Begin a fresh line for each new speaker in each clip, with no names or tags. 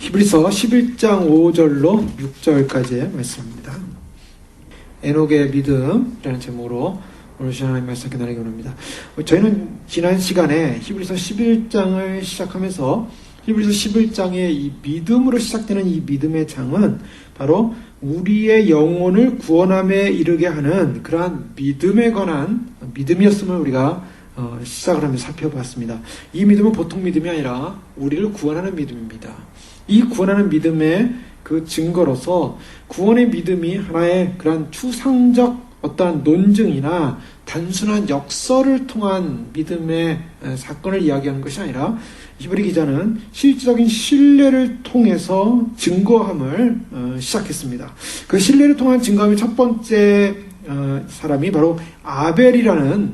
히브리서 11장 5절로 6절까지의 말씀입니다. 에녹의 믿음이라는 제목으로 오늘 하나님의 말씀 나누기 원합니다. 저희는 지난 시간에 히브리서 11장을 시작하면서 히브리서 11장의 이 믿음으로 시작되는 이 믿음의 장은 바로 우리의 영혼을 구원함에 이르게 하는 그러한 믿음에 관한 믿음이었음을 우리가 시작을 하면서 살펴봤습니다. 이 믿음은 보통 믿음이 아니라 우리를 구원하는 믿음입니다. 이 구원하는 믿음의 그 증거로서 구원의 믿음이 하나의 그런 추상적 어떠한 논증이나 단순한 역설을 통한 믿음의 사건을 이야기하는 것이 아니라 히브리 기자는 실질적인 신뢰를 통해서 증거함을 시작했습니다. 그 신뢰를 통한 증거함의 첫 번째 사람이 바로 아벨이라는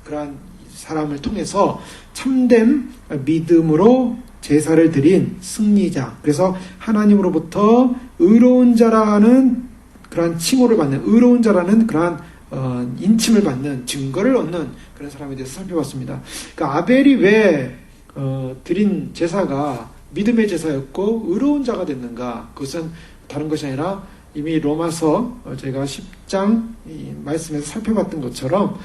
그러한 사람을 통해서 참된 믿음으로 제사를 드린 승리자, 그래서 하나님으로부터 의로운 자라는 그러한 칭호를 받는, 의로운 자라는 그러한 인침을 받는 증거를 얻는 그런 사람에 대해서 살펴봤습니다. 그러니까 아벨이 왜 드린 제사가 믿음의 제사였고 의로운 자가 됐는가? 그것은 다른 것이 아니라 이미 로마서 제가 10장 말씀에서 살펴봤던 것처럼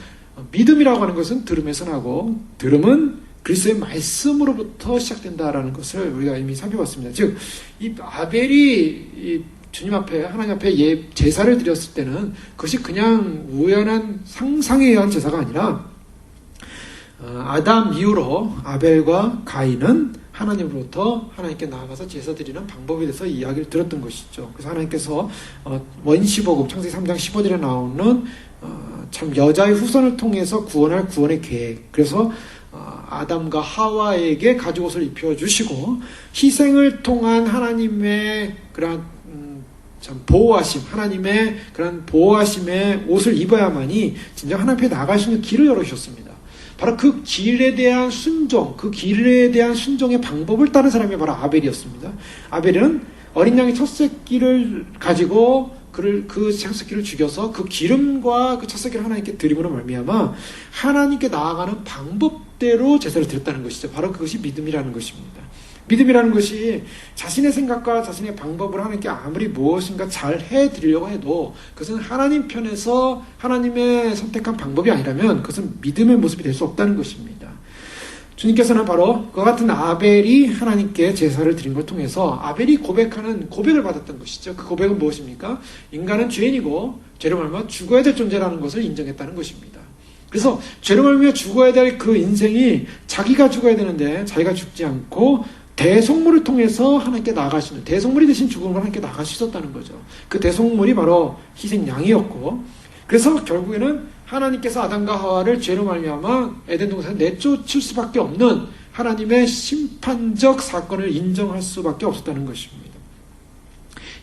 믿음이라고 하는 것은 들음에서 나고 들음은 그리스도의 말씀으로부터 시작된다라는 것을 우리가 이미 살펴봤습니다. 즉, 이 아벨이 주님 앞에, 하나님 앞에 제사를 드렸을 때는 그것이 그냥 우연한 상상에 의한 제사가 아니라 아담 이후로 아벨과 가인은 하나님으로부터 하나님께 나아가서 제사 드리는 방법에 대해서 이야기를 들었던 것이죠. 그래서 하나님께서 원시복음 창세기 3장 15절에 나오는 참 여자의 후손을 통해서 구원할 구원의 계획, 그래서 아담과 하와에게 가죽옷을 입혀주시고 희생을 통한 하나님의 그런 참 보호하심, 하나님의 그런 보호하심의 옷을 입어야만이 진정 하나님 앞에 나아갈 수 있는 길을 열어주셨습니다. 바로 그 길에 대한 순종, 그 길에 대한 순종의 방법을 따른 사람이 바로 아벨이었습니다. 아벨은 어린 양의 첫 새끼를 가지고 그 첫 새끼를 죽여서 그 기름과 그 첫 새끼를 하나님께 드림으로 말미암아 하나님께 나아가는 방법대로 제사를 드렸다는 것이죠. 바로 그것이 믿음이라는 것입니다. 믿음이라는 것이 자신의 생각과 자신의 방법을 하나님께 아무리 무엇인가 잘 해드리려고 해도 그것은 하나님 편에서 하나님의 선택한 방법이 아니라면 그것은 믿음의 모습이 될 수 없다는 것입니다. 주님께서는 바로 그와 같은 아벨이 하나님께 제사를 드린 걸 통해서 아벨이 고백하는 고백을 받았던 것이죠. 그 고백은 무엇입니까? 인간은 죄인이고 죄로 말미암아 죽어야 될 존재라는 것을 인정했다는 것입니다. 그래서 죄로 말미암아 죽어야 될 그 인생이 자기가 죽어야 되는데 자기가 죽지 않고 대속물을 통해서 하나님께 나아갈 수 있는, 대속물이 대신 죽음을 하나님께 나아갈 수 있었다는 거죠. 그 대속물이 바로 희생양이었고, 그래서 결국에는 하나님께서 아담과 하와를 죄로 말미암아 에덴 동산에 내쫓을 수밖에 없는 하나님의 심판적 사건을 인정할 수밖에 없었다는 것입니다.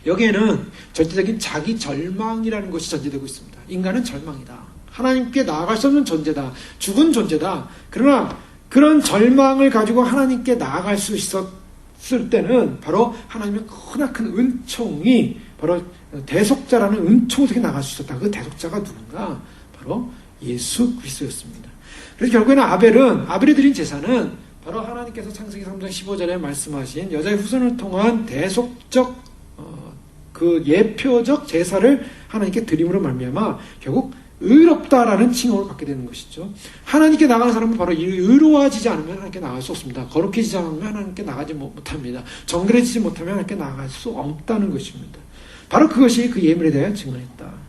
여기에는 전체적인 자기 절망이라는 것이 전제되고 있습니다. 인간은 절망이다. 하나님께 나아갈 수 없는 존재다. 죽은 존재다. 그러나 그런 절망을 가지고 하나님께 나아갈 수 있었을 때는 바로 하나님의 크나큰 은총이 바로 대속자라는 은총을 통해 나갈 수 있었다. 그 대속자가 누군가? 바로 예수 그리스도였습니다. 그래서 결국에는 아벨이 드린 제사는 바로 하나님께서 창세기 3장 15절에 말씀하신 여자의 후손을 통한 대속적 그 예표적 제사를 하나님께 드림으로 말미암아 결국 의롭다라는 칭호를 받게 되는 것이죠. 하나님께 나가는 사람은 바로 의로워지지 않으면 하나님께 나갈 수 없습니다. 거룩해지지 않으면 하나님께 나가지 못합니다. 정결해지지 못하면 하나님께 나갈 수 없다는 것입니다. 바로 그것이 그 예물에 대한 증언이다.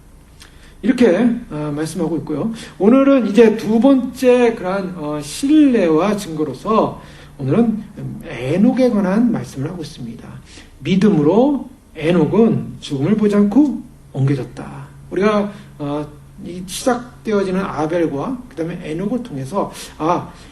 이렇게 말씀하고 있고요. 오늘은 이제 두 번째 그러한 신뢰와 증거로서 오늘은 에녹에 관한 말씀을 하고 있습니다. 믿음으로 에녹은 죽음을 보지 않고 옮겨졌다. 우리가 이 시작되어지는 아벨과 그 다음에 에녹을 통해서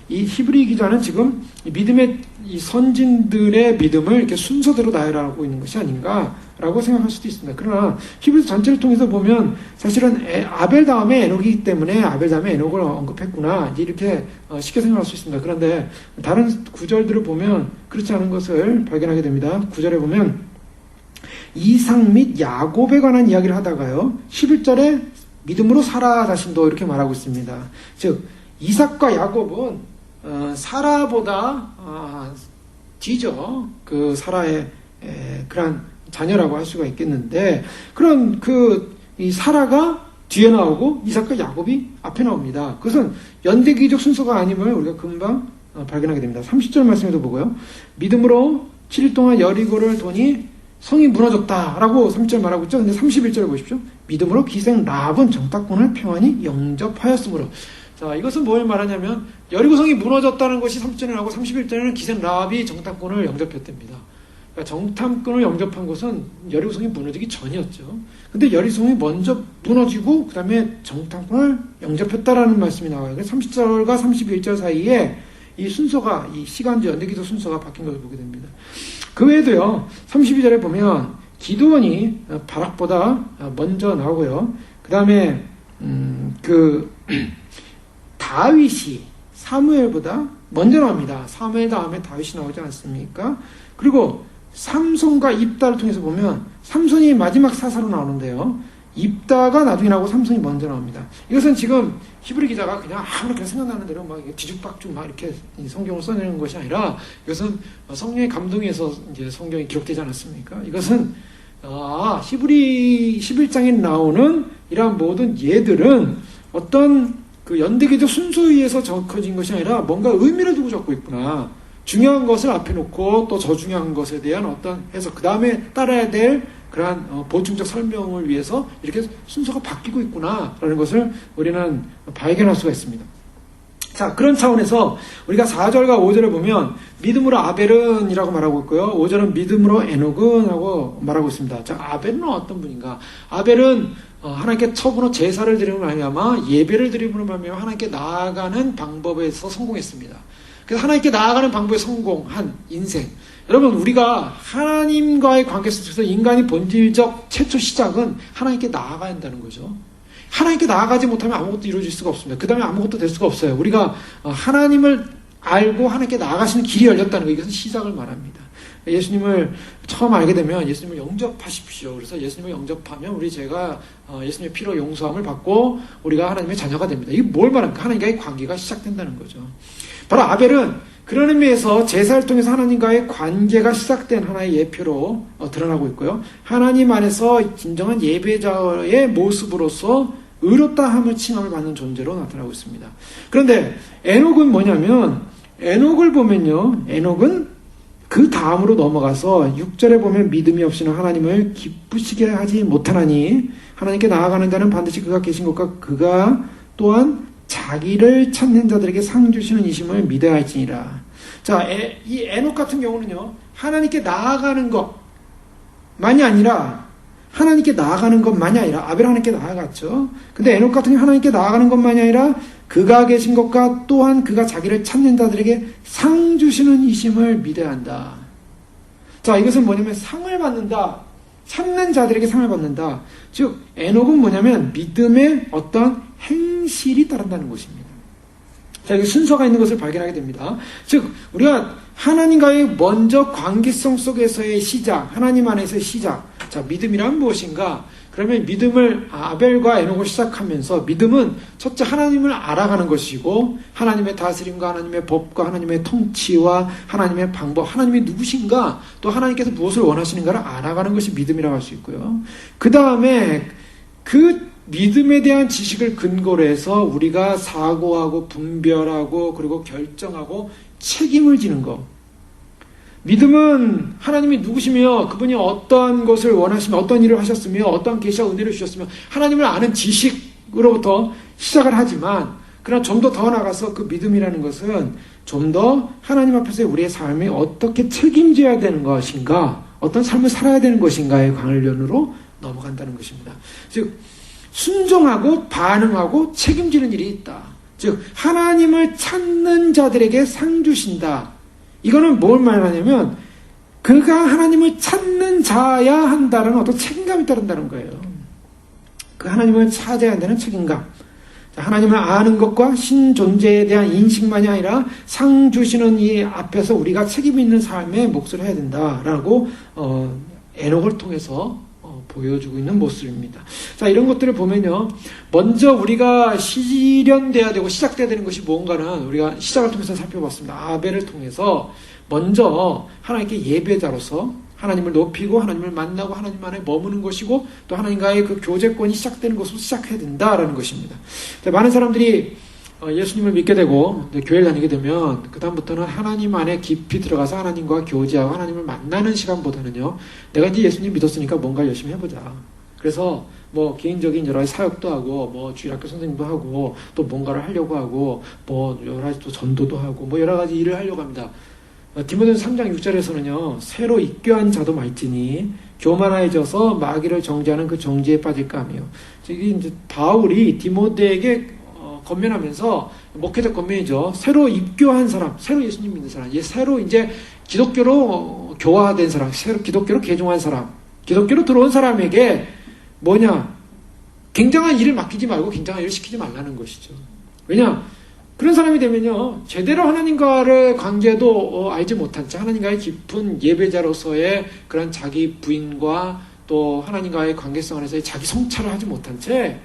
이 히브리 기자는 지금 이 믿음의 이 선진들의 믿음을 이렇게 순서대로 나열하고 있는 것이 아닌가라고 생각할 수도 있습니다. 그러나 히브리 전체를 통해서 보면 사실은 아벨 다음에 에녹이기 때문에 아벨 다음에 에녹을 언급했구나 이렇게 쉽게 생각할 수 있습니다. 그런데 다른 구절들을 보면 그렇지 않은 것을 발견하게 됩니다. 구절에 보면 이삭 및 야곱에 관한 이야기를 하다가요 11절에 믿음으로 사라 자신도 이렇게 말하고 있습니다. 즉 이삭과 야곱은 사라보다 뒤죠. 그 사라의 그러한 자녀라고 할 수가 있겠는데, 그런 이 사라가 뒤에 나오고 이삭과 야곱이 앞에 나옵니다. 그것은 연대기적 순서가 아님을 우리가 금방 발견하게 됩니다. 30절 말씀에도 보고요. 믿음으로 7일 동안 여리고를 도니 성이 무너졌다라고 30절 말하고 있죠. 근데 31절 보십시오. 믿음으로 기생 라합은 정탐꾼을 평안히 영접하였으므로. 자, 이것은 뭘 말하냐면 여리고성이 무너졌다는 것이 30절에 나오고 31절에는 기생 라합이 정탐꾼을 영접했답니다. 그러니까 정탐꾼을 영접한 것은 여리고성이 무너지기 전이었죠. 근데 여리고성이 먼저 무너지고 그 다음에 정탐꾼을 영접했다라는 말씀이 나와요. 30절과 31절 사이에 이 순서가, 이 시간제 연대기도 순서가 바뀐 것을 보게 됩니다. 그 외에도요, 32절에 보면 기드온이 바락보다 먼저 나오고요. 그 다음에 다윗이 사무엘보다 먼저 나옵니다. 사무엘 다음에 다윗이 나오지 않습니까? 그리고 삼손과 입다를 통해서 보면 삼손이 마지막 사사로 나오는데요. 입다가 나중에 나오고 삼손이 먼저 나옵니다. 이것은 지금 히브리 기자가 그냥 아무렇게나 생각나는 대로 막 뒤죽박죽 막 이렇게 성경을 써내는 것이 아니라, 이것은 성령의 감동에서 이제 성경이 기록되지 않았습니까? 이것은 히브리 11장에 나오는 이러한 모든 예들은 어떤 연대기적 순서에 의해서 적혀진 것이 아니라 뭔가 의미를 두고 적고 있구나. 중요한 것을 앞에 놓고 또 저중요한 것에 대한 어떤 해석, 그 다음에 따라야 될 그러한 보충적 설명을 위해서 이렇게 순서가 바뀌고 있구나라는 것을 우리는 발견할 수가 있습니다. 자, 그런 차원에서 우리가 4절과 5절을 보면 믿음으로 아벨은 이라고 말하고 있고요. 5절은 믿음으로 에녹은 하고 말하고 있습니다. 자, 아벨은 어떤 분인가? 아벨은 하나님께 처분으로 제사를 드리는 말미암아 예배를 드리는 말미암아 하나님께 나아가는 방법에서 성공했습니다. 그래서 하나님께 나아가는 방법에 성공한 인생. 여러분, 우리가 하나님과의 관계 속에서 인간이 본질적 최초 시작은 하나님께 나아가야 한다는 거죠. 하나님께 나아가지 못하면 아무것도 이루어질 수가 없습니다. 그 다음에 아무것도 될 수가 없어요. 우리가 하나님을 알고 하나님께 나아가시는 길이 열렸다는 거, 이것은 시작을 말합니다. 예수님을 처음 알게 되면 예수님을 영접하십시오. 그래서 예수님을 영접하면 제가 예수님의 피로 용서함을 받고 우리가 하나님의 자녀가 됩니다. 이게 뭘 말합니까? 하나님과의 관계가 시작된다는 거죠. 바로 아벨은 그런 의미에서 제사를 통해서 하나님과의 관계가 시작된 하나의 예표로 드러나고 있고요. 하나님 안에서 진정한 예배자의 모습으로서 의롭다함을 칭함을 받는 존재로 나타나고 있습니다. 그런데 에녹은 뭐냐면, 에녹을 보면요, 에녹은 그 다음으로 넘어가서 6절에 보면 믿음이 없이는 하나님을 기쁘시게 하지 못하나니 하나님께 나아가는 자는 반드시 그가 계신 것과 그가 또한 자기를 찾는 자들에게 상 주시는 이심을 믿어야 할지니라. 자, 이 에녹 같은 경우는요, 하나님께 나아가는 것만이 아니라, 하나님께 나아가는 것만이 아니라, 아벨 하나님께 나아갔죠. 근데 에녹 같은 경우 하나님께 나아가는 것만이 아니라, 그가 계신 것과 또한 그가 자기를 찾는 자들에게 상 주시는 이심을 믿어야 한다. 자, 이것은 뭐냐면 상을 받는다. 찾는 자들에게 상을 받는다. 즉, 에녹은 뭐냐면 믿음의 어떤 행실이 따른다는 것입니다. 자, 여기 순서가 있는 것을 발견하게 됩니다. 즉, 우리가 하나님과의 먼저 관계성 속에서의 시작, 하나님 안에서의 시작. 자, 믿음이란 무엇인가? 그러면 믿음을 아벨과 에녹을 시작하면서 믿음은 첫째 하나님을 알아가는 것이고, 하나님의 다스림과 하나님의 법과 하나님의 통치와 하나님의 방법, 하나님이 누구신가, 또 하나님께서 무엇을 원하시는가를 알아가는 것이 믿음이라고 할 수 있고요. 그 다음에 그 믿음에 대한 지식을 근거로 해서 우리가 사고하고 분별하고 그리고 결정하고 책임을 지는 것. 믿음은 하나님이 누구시며 그분이 어떤 것을 원하시며 어떤 일을 하셨으며 어떤 계시와 은혜를 주셨으며 하나님을 아는 지식으로부터 시작을 하지만, 그러나 좀 더 나가서 그 믿음이라는 것은 좀 더 하나님 앞에서 우리의 삶이 어떻게 책임져야 되는 것인가, 어떤 삶을 살아야 되는 것인가의 관련으로 넘어간다는 것입니다. 즉, 순종하고 반응하고 책임지는 일이 있다. 즉, 하나님을 찾는 자들에게 상 주신다. 이거는 뭘 말하냐면 그가 하나님을 찾는 자야 한다는 어떤 책임감이 따른다는 거예요. 그 하나님을 찾아야 한다는 책임감. 하나님을 아는 것과 신존재에 대한 인식만이 아니라 상 주시는 이 앞에서 우리가 책임 있는 삶의 몫을 해야 된다라고 에녹을 통해서 보여주고 있는 모습입니다. 자, 이런 것들을 보면요, 먼저 우리가 실현돼야 되고 시작돼야 되는 것이 뭔가는 우리가 시작을 통해서 살펴봤습니다. 아벨을 통해서 먼저 하나님께 예배자로서 하나님을 높이고 하나님을 만나고 하나님 안에 머무는 것이고 또 하나님과의 그 교제권이 시작되는 것으로 시작해야 된다라는 것입니다. 많은 사람들이 예수님을 믿게 되고 교회를 다니게 되면 그 다음부터는 하나님 안에 깊이 들어가서 하나님과 교제하고 하나님을 만나는 시간보다는요, 내가 이제 예수님 믿었으니까 뭔가 열심히 해보자. 그래서 뭐 개인적인 여러 가지 사역도 하고 뭐 주일학교 선생님도 하고 또 뭔가를 하려고 하고 뭐 여러 가지 또 전도도 하고 뭐 여러 가지 일을 하려고 합니다. 디모데전서 3장 6절에서는요, 새로 입교한 자도 말지니 교만해져서 마귀를 정죄하는 그 정죄에 빠질까 하며, 이게 이제 바울이 디모데에게 권면하면서 목회적 권면이죠. 새로 입교한 사람, 새로 예수님 믿는 사람, 새로 이제 기독교로 교화된 사람, 새로 기독교로 개종한 사람, 기독교로 들어온 사람에게 뭐냐? 굉장한 일을 맡기지 말고 굉장한 일을 시키지 말라는 것이죠. 왜냐? 그런 사람이 되면요, 제대로 하나님과의 관계도 알지 못한 채 하나님과의 깊은 예배자로서의 그런 자기 부인과 또 하나님과의 관계성 안에서의 자기 성찰을 하지 못한 채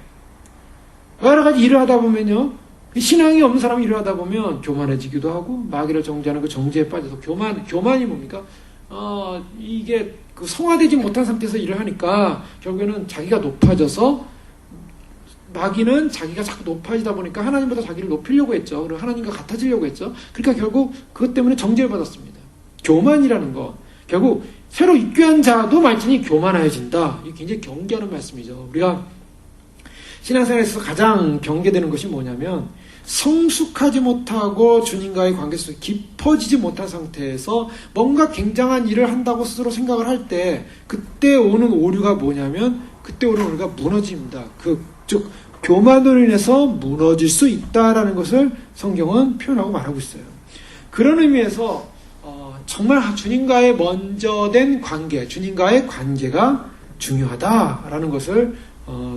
여러 가지 일을 하다 보면요, 신앙이 없는 사람이 일을 하다 보면 교만해지기도 하고 마귀를 정죄하는 그 정죄에 빠져서 교만이 뭡니까? 이게 그 성화되지 못한 상태에서 일을 하니까 결국에는 자기가 높아져서 마귀는 자기가 자꾸 높아지다 보니까 하나님보다 자기를 높이려고 했죠. 그리고 하나님과 같아지려고 했죠. 그러니까 결국 그것 때문에 정죄를 받았습니다. 교만이라는 거. 결국 새로 입교한 자도 말지니 교만해진다. 이게 굉장히 경계하는 말씀이죠. 우리가 신앙생활에서 가장 경계되는 것이 뭐냐면 성숙하지 못하고 주님과의 관계 속에 깊어지지 못한 상태에서 뭔가 굉장한 일을 한다고 스스로 생각을 할 때 그때 오는 오류가 뭐냐면 그때 오는 오류가 무너집니다. 즉 교만으로 인해서 무너질 수 있다라는 것을 성경은 표현하고 말하고 있어요. 그런 의미에서 정말 주님과의 먼저 된 관계, 주님과의 관계가 중요하다라는 것을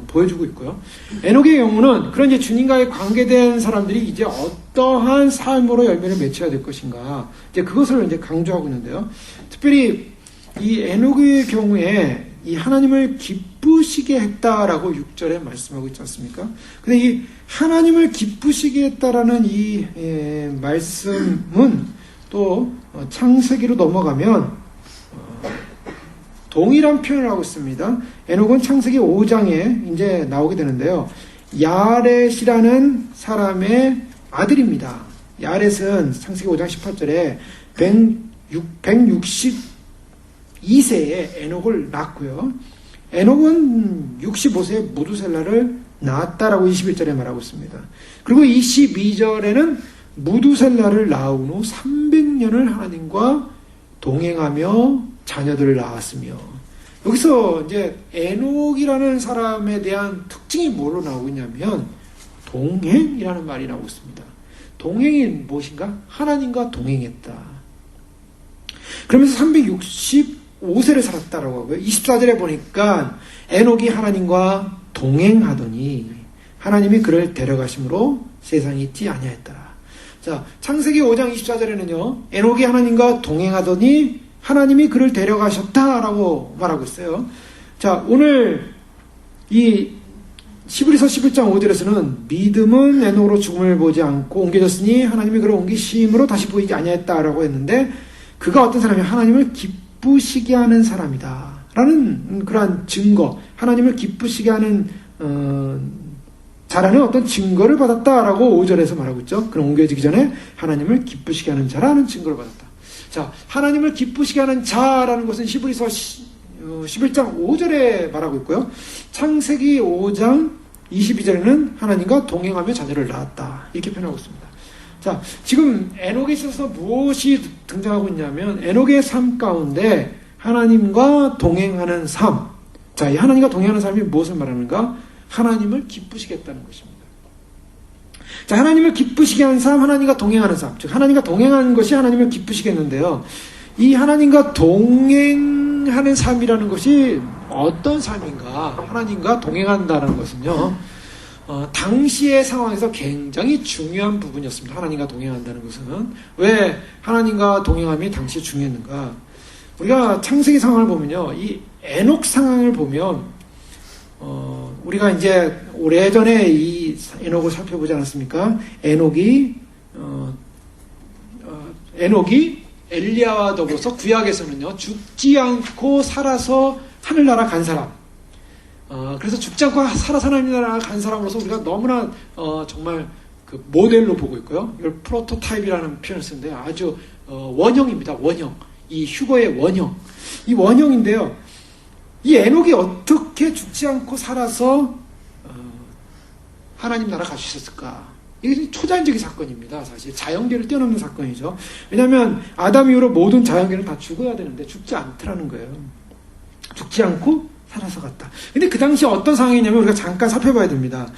보여주고 있고요. 에녹의 경우는 그런 이제 주님과의 관계된 사람들이 이제 어떠한 삶으로 열매를 맺혀야 될 것인가, 이제 그것을 이제 강조하고 있는데요. 특별히 이 에녹의 경우에 이 하나님을 기쁘시게 했다라고 6절에 말씀하고 있지 않습니까? 근데 이 하나님을 기쁘시게 했다라는 이 말씀은 또 창세기로 넘어가면 동일한 표현을 하고 있습니다. 에녹은 창세기 5장에 이제 나오게 되는데요. 야렛이라는 사람의 아들입니다. 야렛은 창세기 5장 18절에 162세에 에녹을 낳았고요. 에녹은 65세에 무두셀라를 낳았다라고 21절에 말하고 있습니다. 그리고 22절에는 무두셀라를 낳은 후 300년을 하나님과 동행하며 자녀들을 낳았으며, 여기서 이제 에녹이라는 사람에 대한 특징이 뭐로 나오고 있냐면 동행이라는 말이 나오고 있습니다. 동행이 무엇인가? 하나님과 동행했다. 그러면서 365세를 살았다라고 하고요. 24절에 보니까 에녹이 하나님과 동행하더니 하나님이 그를 데려가심으로 세상이 있지 아니하였더라. 자, 창세기 5장 24절에는요, 에녹이 하나님과 동행하더니 하나님이 그를 데려가셨다라고 말하고 있어요. 자, 오늘 이 히브리서 11장 5절에서는 믿음은 에녹으로 죽음을 보지 않고 옮겨졌으니 하나님이 그를 옮기심으로 다시 보이지 아니하였다라고 했는데, 그가 어떤 사람이 하나님을 기쁘시게 하는 사람이다 라는 그러한 증거, 하나님을 기쁘시게 하는 자라는 어떤 증거를 받았다라고 5절에서 말하고 있죠. 그럼 옮겨지기 전에 하나님을 기쁘시게 하는 자라는 증거를 받았다. 자, 하나님을 기쁘시게 하는 자라는 것은 히브리서 11장 5절에 말하고 있고요. 창세기 5장 22절에는 하나님과 동행하며 자녀를 낳았다, 이렇게 표현하고 있습니다. 자, 지금 에녹에 있어서 무엇이 등장하고 있냐면 에녹의 삶 가운데 하나님과 동행하는 삶. 자, 이 하나님과 동행하는 삶이 무엇을 말하는가? 하나님을 기쁘시게 했다는 것입니다. 자, 하나님을 기쁘시게 하는 삶, 하나님과 동행하는 삶. 즉, 하나님과 동행하는 것이 하나님을 기쁘시게 했는데요. 이 하나님과 동행하는 삶이라는 것이 어떤 삶인가? 하나님과 동행한다는 것은요, 당시의 상황에서 굉장히 중요한 부분이었습니다. 하나님과 동행한다는 것은. 왜 하나님과 동행함이 당시에 중요했는가? 우리가 창세기 상황을 보면요, 이 에녹 상황을 보면, 우리가 이제 오래전에 이 에녹을 살펴보지 않았습니까? 에녹이 엘리야와 더불어서 구약에서는요, 죽지 않고 살아서 하늘나라 간 사람. 그래서 죽지 않고 살아서 하늘나라 간 사람으로서 우리가 너무나 정말 그 모델로 보고 있고요. 이걸 프로토타입이라는 표현을 쓰는데 아주 원형입니다. 원형. 이 휴거의 원형. 이 원형인데요. 이 에녹이 어떻게 죽지 않고 살아서 하나님 나라 갈 수 있었을까? 이게 초자연적인 사건입니다. 사실 자연계를 뛰어넘는 사건이죠. 왜냐하면 아담 이후로 모든 자연계는 다 죽어야 되는데 죽지 않더라는 거예요. 죽지 않고 살아서 갔다. 근데 그 당시 어떤 상황이냐면 우리가 잠깐 살펴봐야 됩니다.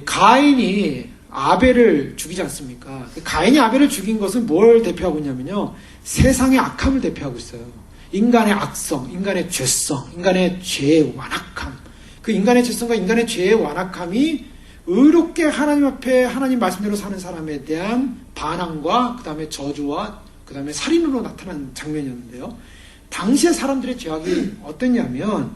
가인이 아벨을 죽이지 않습니까? 가인이 아벨을 죽인 것은 뭘 대표하고 있냐면요, 세상의 악함을 대표하고 있어요. 인간의 악성, 인간의 죄성, 인간의 죄의 완악함. 그 인간의 죄성과 인간의 죄의 완악함이 의롭게 하나님 앞에 하나님 말씀대로 사는 사람에 대한 반항과 그 다음에 저주와 그 다음에 살인으로 나타난 장면이었는데요. 당시의 사람들의 죄악이 어땠냐면,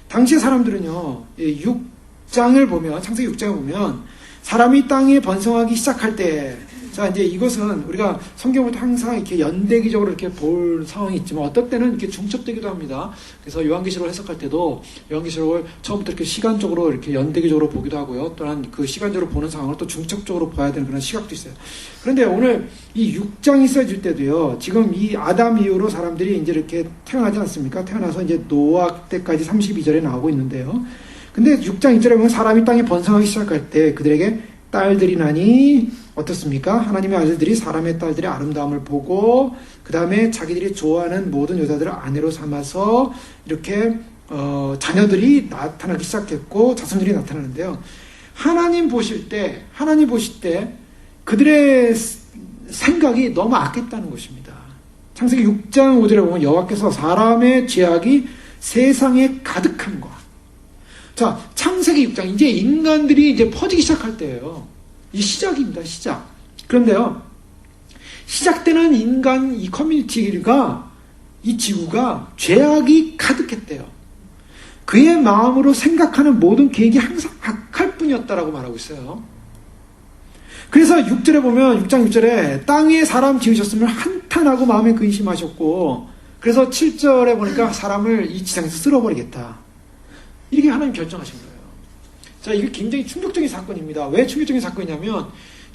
당시의 사람들은요, 6장을 보면, 창세기 6장을 보면 사람이 땅에 번성하기 시작할 때, 자, 이제 이것은 우리가 성경을 항상 이렇게 연대기적으로 이렇게 볼 상황이 있지만 어떨 때는 이렇게 중첩되기도 합니다. 그래서 요한계시록을 해석할 때도 요한계시록을 처음부터 이렇게 시간적으로 이렇게 연대기적으로 보기도 하고요. 또한 그 시간적으로 보는 상황을 또 중첩적으로 봐야 되는 그런 시각도 있어요. 그런데 오늘 이 6장이 써질 때도요, 지금 이 아담 이후로 사람들이 이제 이렇게 태어나지 않습니까? 태어나서 이제 노아 때까지 32절에 나오고 있는데요. 근데 6장 2절에 보면 사람이 땅에 번성하기 시작할 때 그들에게 딸들이 나니 어떻습니까? 하나님의 아들들이 사람의 딸들의 아름다움을 보고 그 다음에 자기들이 좋아하는 모든 여자들을 아내로 삼아서 이렇게 자녀들이 나타나기 시작했고 자손들이 나타나는데요. 하나님 보실 때 그들의 생각이 너무 악했다는 것입니다. 창세기 6장 5절에 보면 여호와께서 사람의 죄악이 세상에 가득함과, 자, 창세기 6장, 이제 인간들이 이제 퍼지기 시작할 때예요. 이 시작입니다, 시작. 그런데요, 시작되는 인간, 이 커뮤니티가, 이 지구가 죄악이 가득했대요. 그의 마음으로 생각하는 모든 계획이 항상 악할 뿐이었다라고 말하고 있어요. 그래서 6절에 보면, 6장 6절에 땅에 사람 지으셨으면 한탄하고 마음에 근심하셨고, 그래서 7절에 보니까 사람을 이 지상에서 쓸어버리겠다. 이렇게 하나님 결정하신 거예요. 자, 이게 굉장히 충격적인 사건입니다. 왜 충격적인 사건이냐면,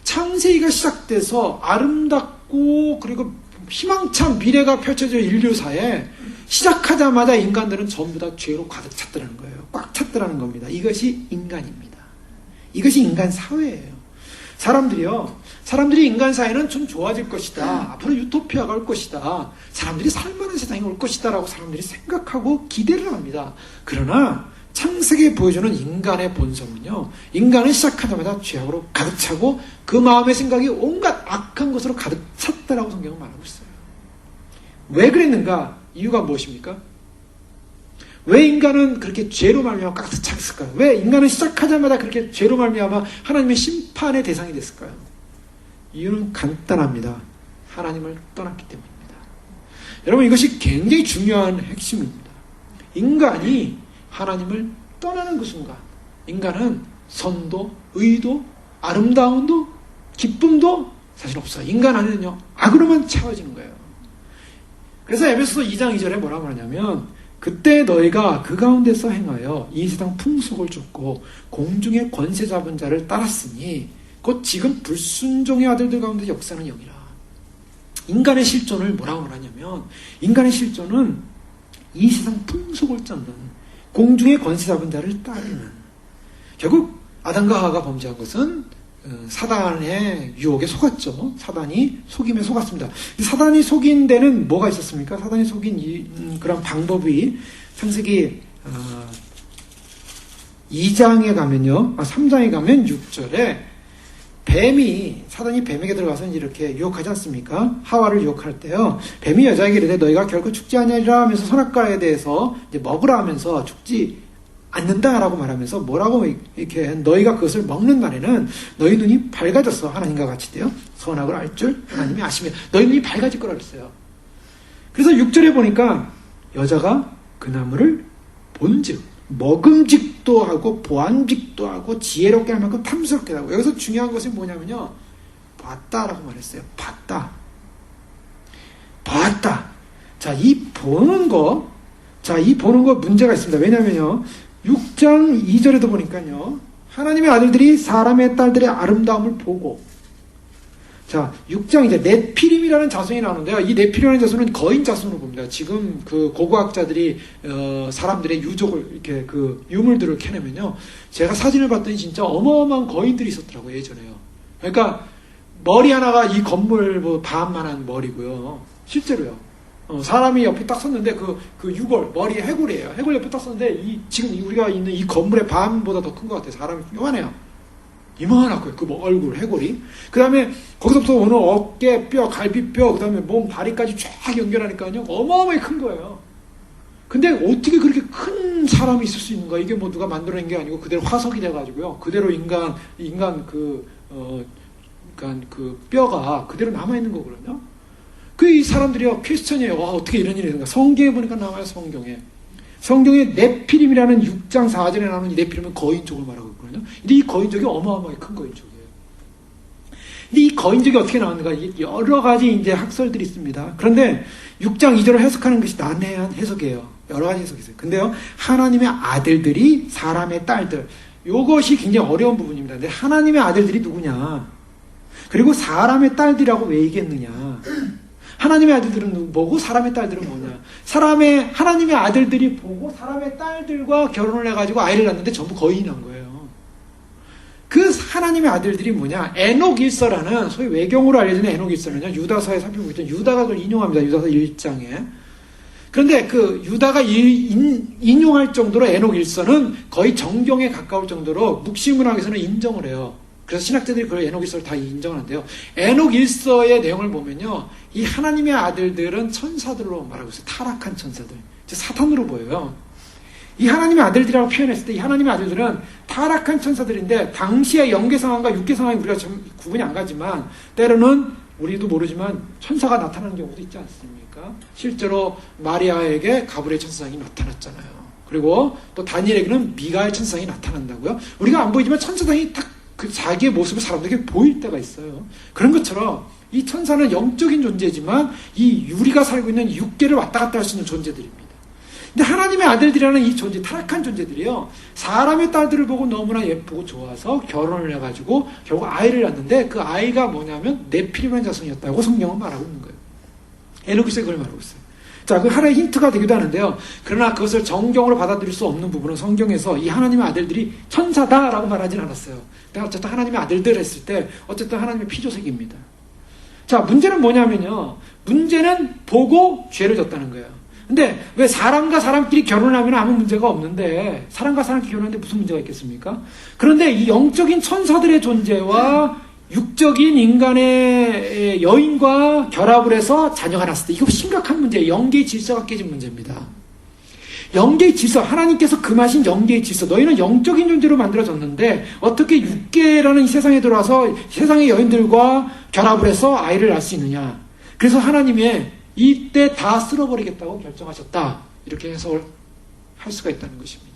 창세기가 시작돼서 아름답고 그리고 희망찬 미래가 펼쳐질 인류사에 시작하자마자 인간들은 전부 다 죄로 가득 찼더라는 거예요. 꽉 찼더라는 겁니다. 이것이 인간입니다. 이것이 인간 사회예요. 사람들이 인간 사회는 좀 좋아질 것이다. 앞으로 유토피아가 올 것이다. 사람들이 살만한 세상이 올 것이다 라고 사람들이 생각하고 기대를 합니다. 그러나 창세기에 보여주는 인간의 본성은요, 인간은 시작하자마자 죄악으로 가득 차고 그 마음의 생각이 온갖 악한 것으로 가득 찼다라고 성경은 말하고 있어요. 왜 그랬는가? 이유가 무엇입니까? 왜 인간은 그렇게 죄로 말미암아 가득 찼을까요? 왜 인간은 시작하자마자 그렇게 죄로 말미암아 하나님의 심판의 대상이 됐을까요? 이유는 간단합니다. 하나님을 떠났기 때문입니다. 여러분, 이것이 굉장히 중요한 핵심입니다. 인간이 하나님을 떠나는 그 순간, 인간은 선도, 의도, 아름다움도, 기쁨도 사실 없어요. 인간 안에는요, 악으로만 채워지는 거예요. 그래서 에베소서 2장 2절에 뭐라고 하냐면, 그때 너희가 그 가운데서 행하여 이 세상 풍속을 쫓고 공중의 권세 잡은 자를 따랐으니 곧 지금 불순종의 아들들 가운데 역사는 영이라. 인간의 실존을 뭐라고 말하냐면, 인간의 실존은 이 세상 풍속을 쫓는 공중의 권세 잡은 자를 따르는, 결국 아담과 하와가 범죄한 것은 사단의 유혹에 속았죠. 사단이 속임에 속았습니다. 사단이 속인 데는 뭐가 있었습니까? 사단이 속인 그런 방법이 창세기 2장에 가면요, 3장에 가면 6절에 사단이 뱀에게 들어가서 이렇게 유혹하지 않습니까? 하와를 유혹할 때요, 뱀이 여자에게 이르되 너희가 결코 죽지 아니하리라 하면서 선악과에 대해서 이제 먹으라 하면서 죽지 않는다라고 말하면서 뭐라고 이렇게 너희가 그것을 먹는 날에는 너희 눈이 밝아졌어. 하나님과 같이 돼요. 선악을 알 줄 하나님이 아시며 너희 눈이 밝아질 거라 그랬어요. 그래서 6절에 보니까 여자가 그 나무를 본즉 먹음직도 하고 보안직도 하고 지혜롭게 할 만큼 탐스럽게 하고, 여기서 중요한 것이 뭐냐면요, 봤다라고 말했어요. 봤다. 봤다. 자, 이 보는 거 문제가 있습니다. 왜냐면요, 6장 2절에도 보니까요, 하나님의 아들들이 사람의 딸들의 아름다움을 보고, 자, 6장 이제 네피림이라는 자손이 나오는데요. 이 네피림이라는 자손은 거인 자손으로 봅니다. 지금 그 고고학자들이 사람들의 유족을 이렇게 그 유물들을 캐내면요, 제가 사진을 봤더니 진짜 어마어마한 거인들이 있었더라고요, 예전에요. 그러니까 머리 하나가 이 건물 뭐 반만한 머리고요. 실제로요. 사람이 옆에 딱 섰는데 그 유골 머리에 해골이에요. 해골 옆에 딱 섰는데 지금 우리가 있는 이 건물의 반보다 더 큰 것 같아요. 사람이 요만해요. 이만하고요. 그 얼굴 해골이. 그 다음에 거기서부터 오는 어깨 뼈, 갈비뼈, 그 다음에 몸 다리까지 쫙 연결하니까요, 어마어마하게 큰 거예요. 근데 어떻게 그렇게 큰 사람이 있을 수 있는가? 이게 뭐 누가 만들어낸 게 아니고 그대로 화석이 돼가지고요. 그대로 인간 그 뼈가 그대로 남아있는 거거든요. 이 사람들이요, 퀘스천이에요. 와, 어떻게 이런 일이 있는가? 성경에 보니까 나와요, 성경에. 성경에 네피림이라는 6장 4절에 나오는 이 네피림은 거인족을 말하고 있거든요. 근데 이 거인족이 어마어마하게 큰 거인족이에요. 근데 이 거인족이 어떻게 나왔는가? 여러 가지 이제 학설들이 있습니다. 그런데 6장 2절을 해석하는 것이 난해한 해석이에요. 여러 가지 해석이 있어요. 근데요, 하나님의 아들들이 사람의 딸들. 요것이 굉장히 어려운 부분입니다. 근데 하나님의 아들들이 누구냐? 그리고 사람의 딸들이라고 왜 얘기했느냐? 하나님의 아들들은 뭐고 사람의 딸들은 뭐냐? 하나님의 아들들이 보고 사람의 딸들과 결혼을 해가지고 아이를 낳는데 전부 거인이 난 거예요. 그 하나님의 아들들이 뭐냐? 에녹 일서라는 소위 외경으로 알려진 에녹 일서는요, 유다서에 살펴보겠죠. 유다가 그걸 인용합니다. 유다서 1장에. 그런데 그 유다가 인용할 정도로 에녹 일서는 거의 정경에 가까울 정도로 묵시문학에서는 인정을 해요. 그래서 신학자들이 그걸 에녹 일서를 다 인정하는데요. 에녹 일서의 내용을 보면요, 이 하나님의 아들들은 천사들로 말하고 있어요. 타락한 천사들. 사탄으로 보여요. 이 하나님의 아들들이라고 표현했을 때 이 하나님의 아들들은 타락한 천사들인데, 당시의 영계 상황과 육계 상황이 우리가 좀 구분이 안 가지만 때로는 우리도 모르지만 천사가 나타나는 경우도 있지 않습니까? 실제로 마리아에게 가브리엘 천사장이 나타났잖아요. 그리고 또 다니엘에게는 미가엘 천사장이 나타난다고요. 우리가 안 보이지만 천사장이 딱 그 자기의 모습을 사람들에게 보일 때가 있어요. 그런 것처럼 이 천사는 영적인 존재지만 이 우리가 살고 있는 육계를 왔다 갔다 할 수 있는 존재들입니다. 근데 하나님의 아들들이라는 이 존재, 타락한 존재들이요, 사람의 딸들을 보고 너무나 예쁘고 좋아서 결혼을 해가지고 결국 아이를 낳는데, 그 아이가 뭐냐면 네피림이라는 자손이었다고 성경은 말하고 있는 거예요. 에녹에서 그걸 말하고 있어요. 자, 그 하나의 힌트가 되기도 하는데요. 그러나 그것을 정경으로 받아들일 수 없는 부분은 성경에서 이 하나님의 아들들이 천사다라고 말하진 않았어요. 근데 어쨌든 하나님의 아들들 했을 때 어쨌든 하나님의 피조색입니다. 자, 문제는 뭐냐면요, 문제는 보고 죄를 졌다는 거예요. 근데 왜 사람과 사람끼리 결혼하면 아무 문제가 없는데, 사람과 사람끼리 결혼하는데 무슨 문제가 있겠습니까? 그런데 이 영적인 천사들의 존재와 육적인 인간의 여인과 결합을 해서 자녀가 났을 때, 이거 심각한 문제예요. 영계의 질서가 깨진 문제입니다. 영계의 질서, 하나님께서 금하신 영계의 질서, 너희는 영적인 존재로 만들어졌는데 어떻게 육계라는 이 세상에 들어와서 세상의 여인들과 결합을 해서 아이를 낳을 수 있느냐? 그래서 하나님의 이때 다 쓸어버리겠다고 결정하셨다, 이렇게 해석을 할 수가 있다는 것입니다.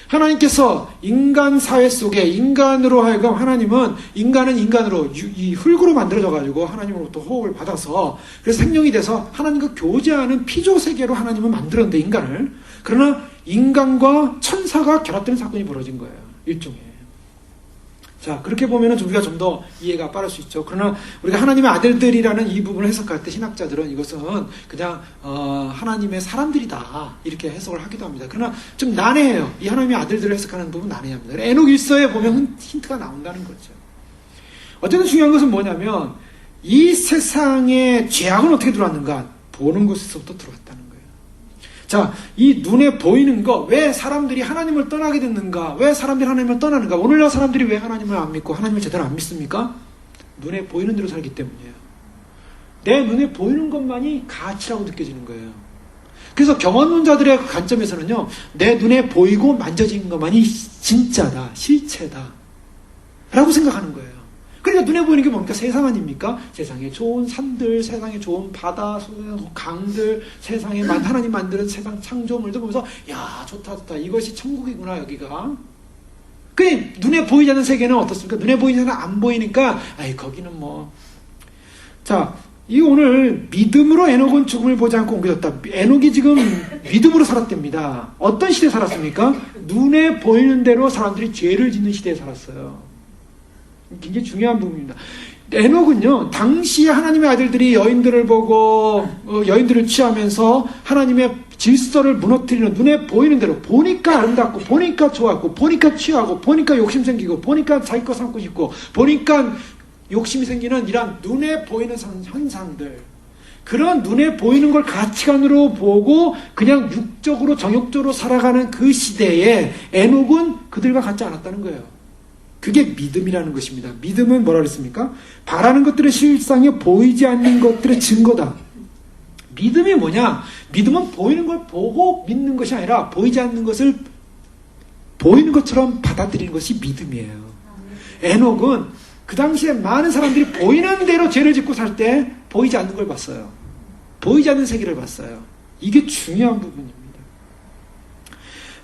하나님께서 인간 사회 속에 인간으로 하여금, 하나님은 인간은 인간으로 이 흙으로 만들어져가지고 하나님으로부터 호흡을 받아서, 그래서 생명이 돼서 하나님과 교제하는 피조 세계로 하나님은 만들었는데, 인간을. 그러나 인간과 천사가 결합되는 사건이 벌어진 거예요. 일종의. 자, 그렇게 보면은 우리가 좀 더 이해가 빠를 수 있죠. 그러나 우리가 하나님의 아들들이라는 이 부분을 해석할 때 신학자들은 이것은 그냥 하나님의 사람들이다, 이렇게 해석을 하기도 합니다. 그러나 좀 난해해요. 이 하나님의 아들들을 해석하는 부분 난해합니다. 에녹 일서에 보면 힌트가 나온다는 거죠. 어쨌든 중요한 것은 뭐냐면, 이 세상에 죄악은 어떻게 들어왔는가? 보는 곳에서부터 들어왔다는 거예요. 자, 이 눈에 보이는 것, 왜 사람들이 하나님을 떠나게 됐는가? 왜 사람들이 하나님을 떠나는가? 오늘날 사람들이 왜 하나님을 안 믿고 하나님을 제대로 안 믿습니까? 눈에 보이는 대로 살기 때문이에요. 내 눈에 보이는 것만이 가치라고 느껴지는 거예요. 그래서 경험론자들의 관점에서는요, 내 눈에 보이고 만져지는 것만이 진짜다, 실체다 라고 생각하는 거예요. 그러니까 눈에 보이는 게 뭡니까? 세상 아닙니까? 세상에 좋은 산들, 세상에 좋은 바다, 강들, 세상에 하나님 만드는 세상 창조물도 보면서, 야, 좋다, 좋다. 이것이 천국이구나, 여기가. 그 눈에 보이지 않는 세계는 어떻습니까? 눈에 보이지 않는 안 보이니까, 아이, 거기는 뭐. 자, 이 오늘 믿음으로 에녹은 죽음을 보지 않고 옮겨졌다. 에녹이 지금 믿음으로 살았답니다. 어떤 시대에 살았습니까? 눈에 보이는 대로 사람들이 죄를 짓는 시대에 살았어요. 굉장히 중요한 부분입니다. 에녹은요, 당시 하나님의 아들들이 여인들을 보고 여인들을 취하면서 하나님의 질서를 무너뜨리는, 눈에 보이는 대로 보니까 아름답고 보니까 좋았고 보니까 취하고 보니까 욕심 생기고 보니까 자기 거 삼고 싶고 보니까 욕심이 생기는 이런 눈에 보이는 현상들, 그런 눈에 보이는 걸 가치관으로 보고 그냥 육적으로 정욕적으로 살아가는 그 시대에 에녹은 그들과 같지 않았다는 거예요. 그게 믿음이라는 것입니다. 믿음은 뭐라 그랬습니까? 바라는 것들의 실상에 보이지 않는 것들의 증거다. 믿음이 뭐냐? 믿음은 보이는 걸 보고 믿는 것이 아니라 보이지 않는 것을 보이는 것처럼 받아들이는 것이 믿음이에요. 에녹은 그 당시에 많은 사람들이 보이는 대로 죄를 짓고 살 때 보이지 않는 걸 봤어요. 보이지 않는 세계를 봤어요. 이게 중요한 부분입니다.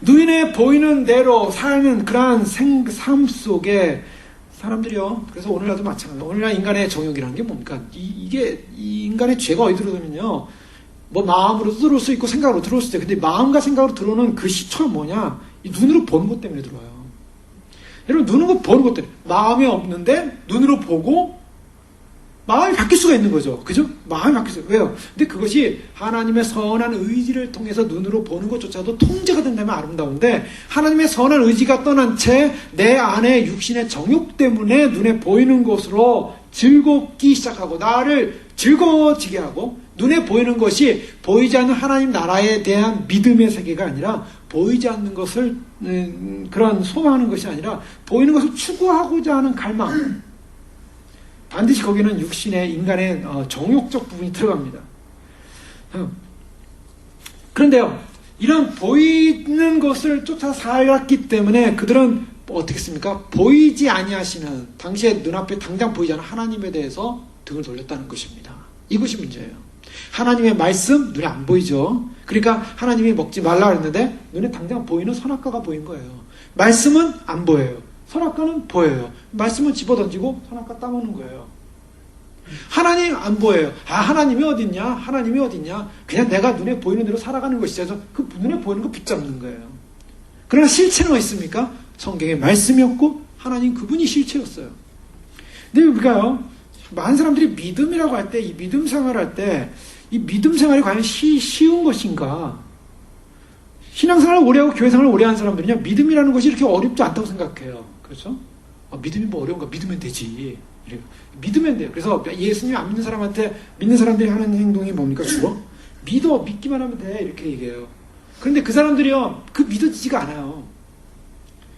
눈에 보이는 대로 사는 그러한 삶 속에 사람들이요. 그래서 오늘날도 마찬가지예요. 오늘날 인간의 정욕이라는 게 뭡니까? 이 인간의 죄가 어디 들어오면요. 뭐 마음으로 들어올 수 있고 생각으로 들어올 수 있어요. 근데 마음과 생각으로 들어오는 그 시초는 뭐냐? 이 눈으로 보는 것 때문에 들어와요. 여러분, 눈으로 보는 것 때문에. 마음이 없는데 눈으로 보고 마음이 바뀔 수가 있는 거죠. 그죠? 마음이 바뀔 수가. 왜요? 근데 그것이 하나님의 선한 의지를 통해서 눈으로 보는 것조차도 통제가 된다면 아름다운데, 하나님의 선한 의지가 떠난 채 내 안에 육신의 정욕 때문에 눈에 보이는 것으로 즐겁기 시작하고 나를 즐거워지게 하고, 눈에 보이는 것이 보이지 않는 하나님 나라에 대한 믿음의 세계가 아니라 보이지 않는 것을 그런 소망하는 것이 아니라 보이는 것을 추구하고자 하는 갈망, 반드시 거기는 육신의 인간의 정욕적 부분이 들어갑니다. 그런데요, 이런 보이는 것을 쫓아 살았기 때문에 그들은 어떻게 했습니까? 보이지 아니하시는, 당시에 눈앞에 당장 보이지 않는 하나님에 대해서 등을 돌렸다는 것입니다. 이것이 문제예요. 하나님의 말씀 눈에 안 보이죠. 그러니까 하나님이 먹지 말라 그랬는데 눈에 당장 보이는 선악과가 보인 거예요. 말씀은 안 보여요. 선악과는 보여요. 말씀은 집어던지고 선악과 따먹는 거예요. 하나님 안 보여요. 하나님이 어딨냐? 하나님이 어딨냐? 그냥 내가 눈에 보이는 대로 살아가는 것이죠. 그래서 그 눈에 보이는 거 붙잡는 거예요. 그러나 실체는 어디 있습니까? 성경에 말씀이었고 하나님 그분이 실체였어요. 근데 우리가요, 많은 사람들이 믿음이라고 할 때, 이 믿음 생활할 때, 이 믿음 생활이 과연 쉬운 것인가? 신앙생활을 오래 하고 교회생활을 오래 하는 사람들은요, 믿음이라는 것이 이렇게 어렵지 않다고 생각해요. 그렇죠? 믿음이 뭐 어려운가? 믿으면 되지. 믿으면 돼요. 그래서 예수님 안 믿는 사람한테, 믿는 사람들이 하는 행동이 뭡니까? 주로? 믿기만 하면 돼. 이렇게 얘기해요. 그런데 그 사람들이요, 그 믿어지지가 않아요.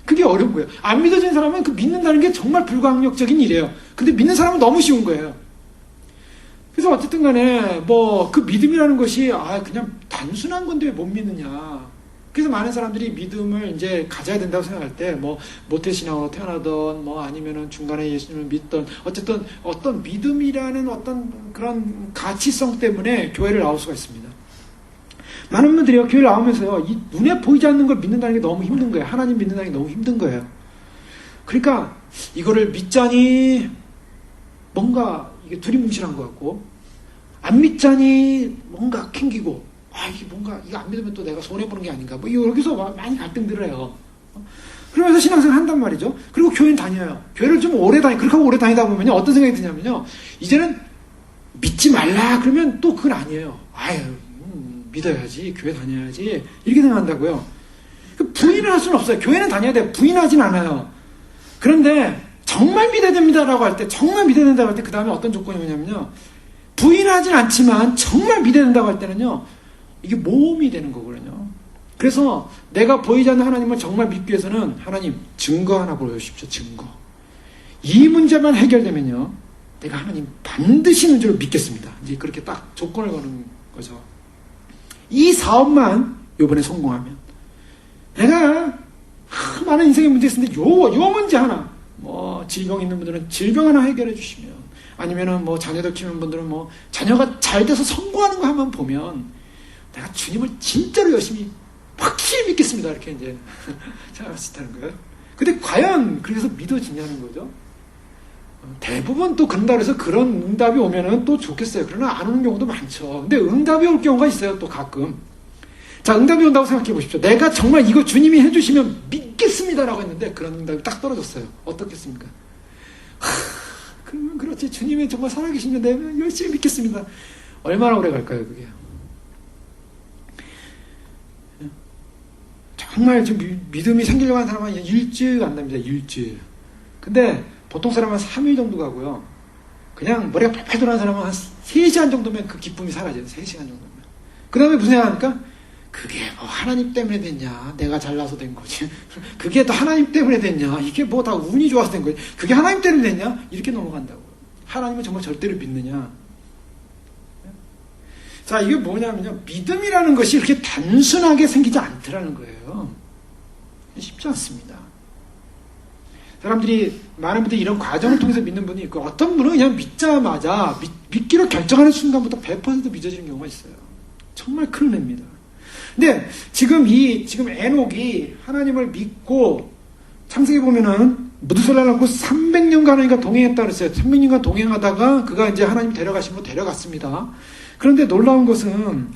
그게 어려운 거예요. 안 믿어지는 사람은 그 믿는다는 게 정말 불가항력적인 일이에요. 근데 믿는 사람은 너무 쉬운 거예요. 그래서 어쨌든 간에 그 믿음이라는 것이 그냥 단순한 건데 왜 못 믿느냐. 그래서 많은 사람들이 믿음을 이제 가져야 된다고 생각할 때 모태신앙으로 태어나던 아니면은 중간에 예수님을 믿던, 어쨌든 어떤 믿음이라는 어떤 그런 가치성 때문에 교회를 나올 수가 있습니다. 많은 분들이요, 교회를 나오면서요, 이 눈에 보이지 않는 걸 믿는다는 게 너무 힘든 거예요. 하나님 믿는다는 게 너무 힘든 거예요. 그러니까 이거를 믿자니 뭔가 이게 두리뭉실한 것 같고, 안 믿자니 뭔가 캥기고, 이게 뭔가 이거 안 믿으면 또 내가 손해보는 게 아닌가, 여기서 많이 갈등들을 해요. 그러면서 신앙생활 한단 말이죠. 그리고 교회는 다녀요. 교회를 좀 그렇게 하고 오래 다니다 보면요, 어떤 생각이 드냐면요, 이제는 믿지 말라 그러면 또 그건 아니에요. 믿어야지, 교회 다녀야지, 이렇게 생각한다고요. 부인을 할 수는 없어요. 교회는 다녀야 돼요. 부인하진 않아요. 그런데 정말 믿어야 됩니다라고 할 때, 정말 믿어야 된다고 할 때 그 다음에 어떤 조건이 뭐냐면요, 부인하진 않지만 정말 믿어야 된다고 할 때는요, 이게 모험이 되는 거거든요. 그래서 내가 보이지 않는 하나님을 정말 믿기 위해서는 하나님 증거 하나 보여주십시오. 증거. 이 문제만 해결되면요, 내가 하나님 반드시 있는 줄 믿겠습니다. 이제 그렇게 딱 조건을 거는 거죠. 이 사업만 이번에 성공하면 내가 많은 인생의 문제 있는데 요 문제 하나, 질병 있는 분들은 질병 하나 해결해 주시면, 아니면은 자녀들 키우는 분들은 자녀가 잘 돼서 성공하는 거 한번 보면 내가 주님을 진짜로 열심히 확실히 믿겠습니다. 이렇게 이제 생각할 수 있다는 거예요. 근데 과연 그래서 믿어지냐는 거죠. 대부분 또 그런다 그래서 그런 응답이 오면은 또 좋겠어요. 그러나 안 오는 경우도 많죠. 근데 응답이 올 경우가 있어요. 또 가끔. 자, 응답이 온다고 생각해 보십시오. 내가 정말 이거 주님이 해주시면 믿겠습니다라고 했는데 그런 응답이 딱 떨어졌어요. 어떻겠습니까? 그러면 그렇지. 주님이 정말 살아계시면 내가 열심히 믿겠습니다. 얼마나 오래 갈까요, 그게? 정말 좀 믿음이 생기려고 하는 사람은 일주일 간답니다. 일주일. 근데 보통 사람은 3일 정도 가고요. 그냥 머리가 팔팔 돌아가는 사람은 한 3시간 정도면 그 기쁨이 사라져요. 3시간 정도면. 그 다음에 무슨 생각합니까? 그게 뭐 하나님 때문에 됐냐? 내가 잘나서 된 거지. 그게 또 하나님 때문에 됐냐? 이게 뭐 다 운이 좋아서 된 거지. 그게 하나님 때문에 됐냐? 이렇게 넘어간다고. 하나님은 정말 절대로 믿느냐? 자, 이게 뭐냐면요. 믿음이라는 것이 이렇게 단순하게 생기지 않더라는 거예요. 쉽지 않습니다. 사람들이, 많은 분들이 이런 과정을 통해서 믿는 분이 있고, 어떤 분은 그냥 믿자마자, 믿기로 결정하는 순간부터 100% 믿어지는 경우가 있어요. 정말 큰 은혜입니다. 근데 지금 에녹이 하나님을 믿고, 창세기 보면은, 무두셀라를 낳고 300년간 하나님과 동행했다고 그랬어요. 300년간 동행하다가 그가 이제 하나님 데려가심으로 데려갔습니다. 그런데 놀라운 것은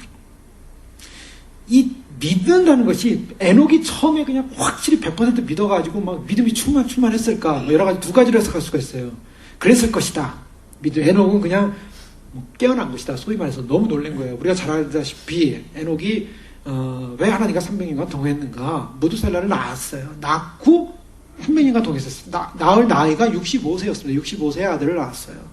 이 믿는다는 것이 에녹이 처음에 그냥 확실히 100% 믿어가지고 막 믿음이 충만했을까? 뭐 여러 가지 두 가지로 해석할 수가 있어요. 그랬을 것이다. 에녹은 그냥 깨어난 것이다. 소위 말해서 너무 놀란 거예요. 우리가 잘 알다시피 에녹이 왜 하나님과 300년간 동행했는가? 무두셀라를 낳았어요. 낳고 300년간 동행했었어요. 낳을 나이가 65세였습니다. 65세의 아들을 낳았어요.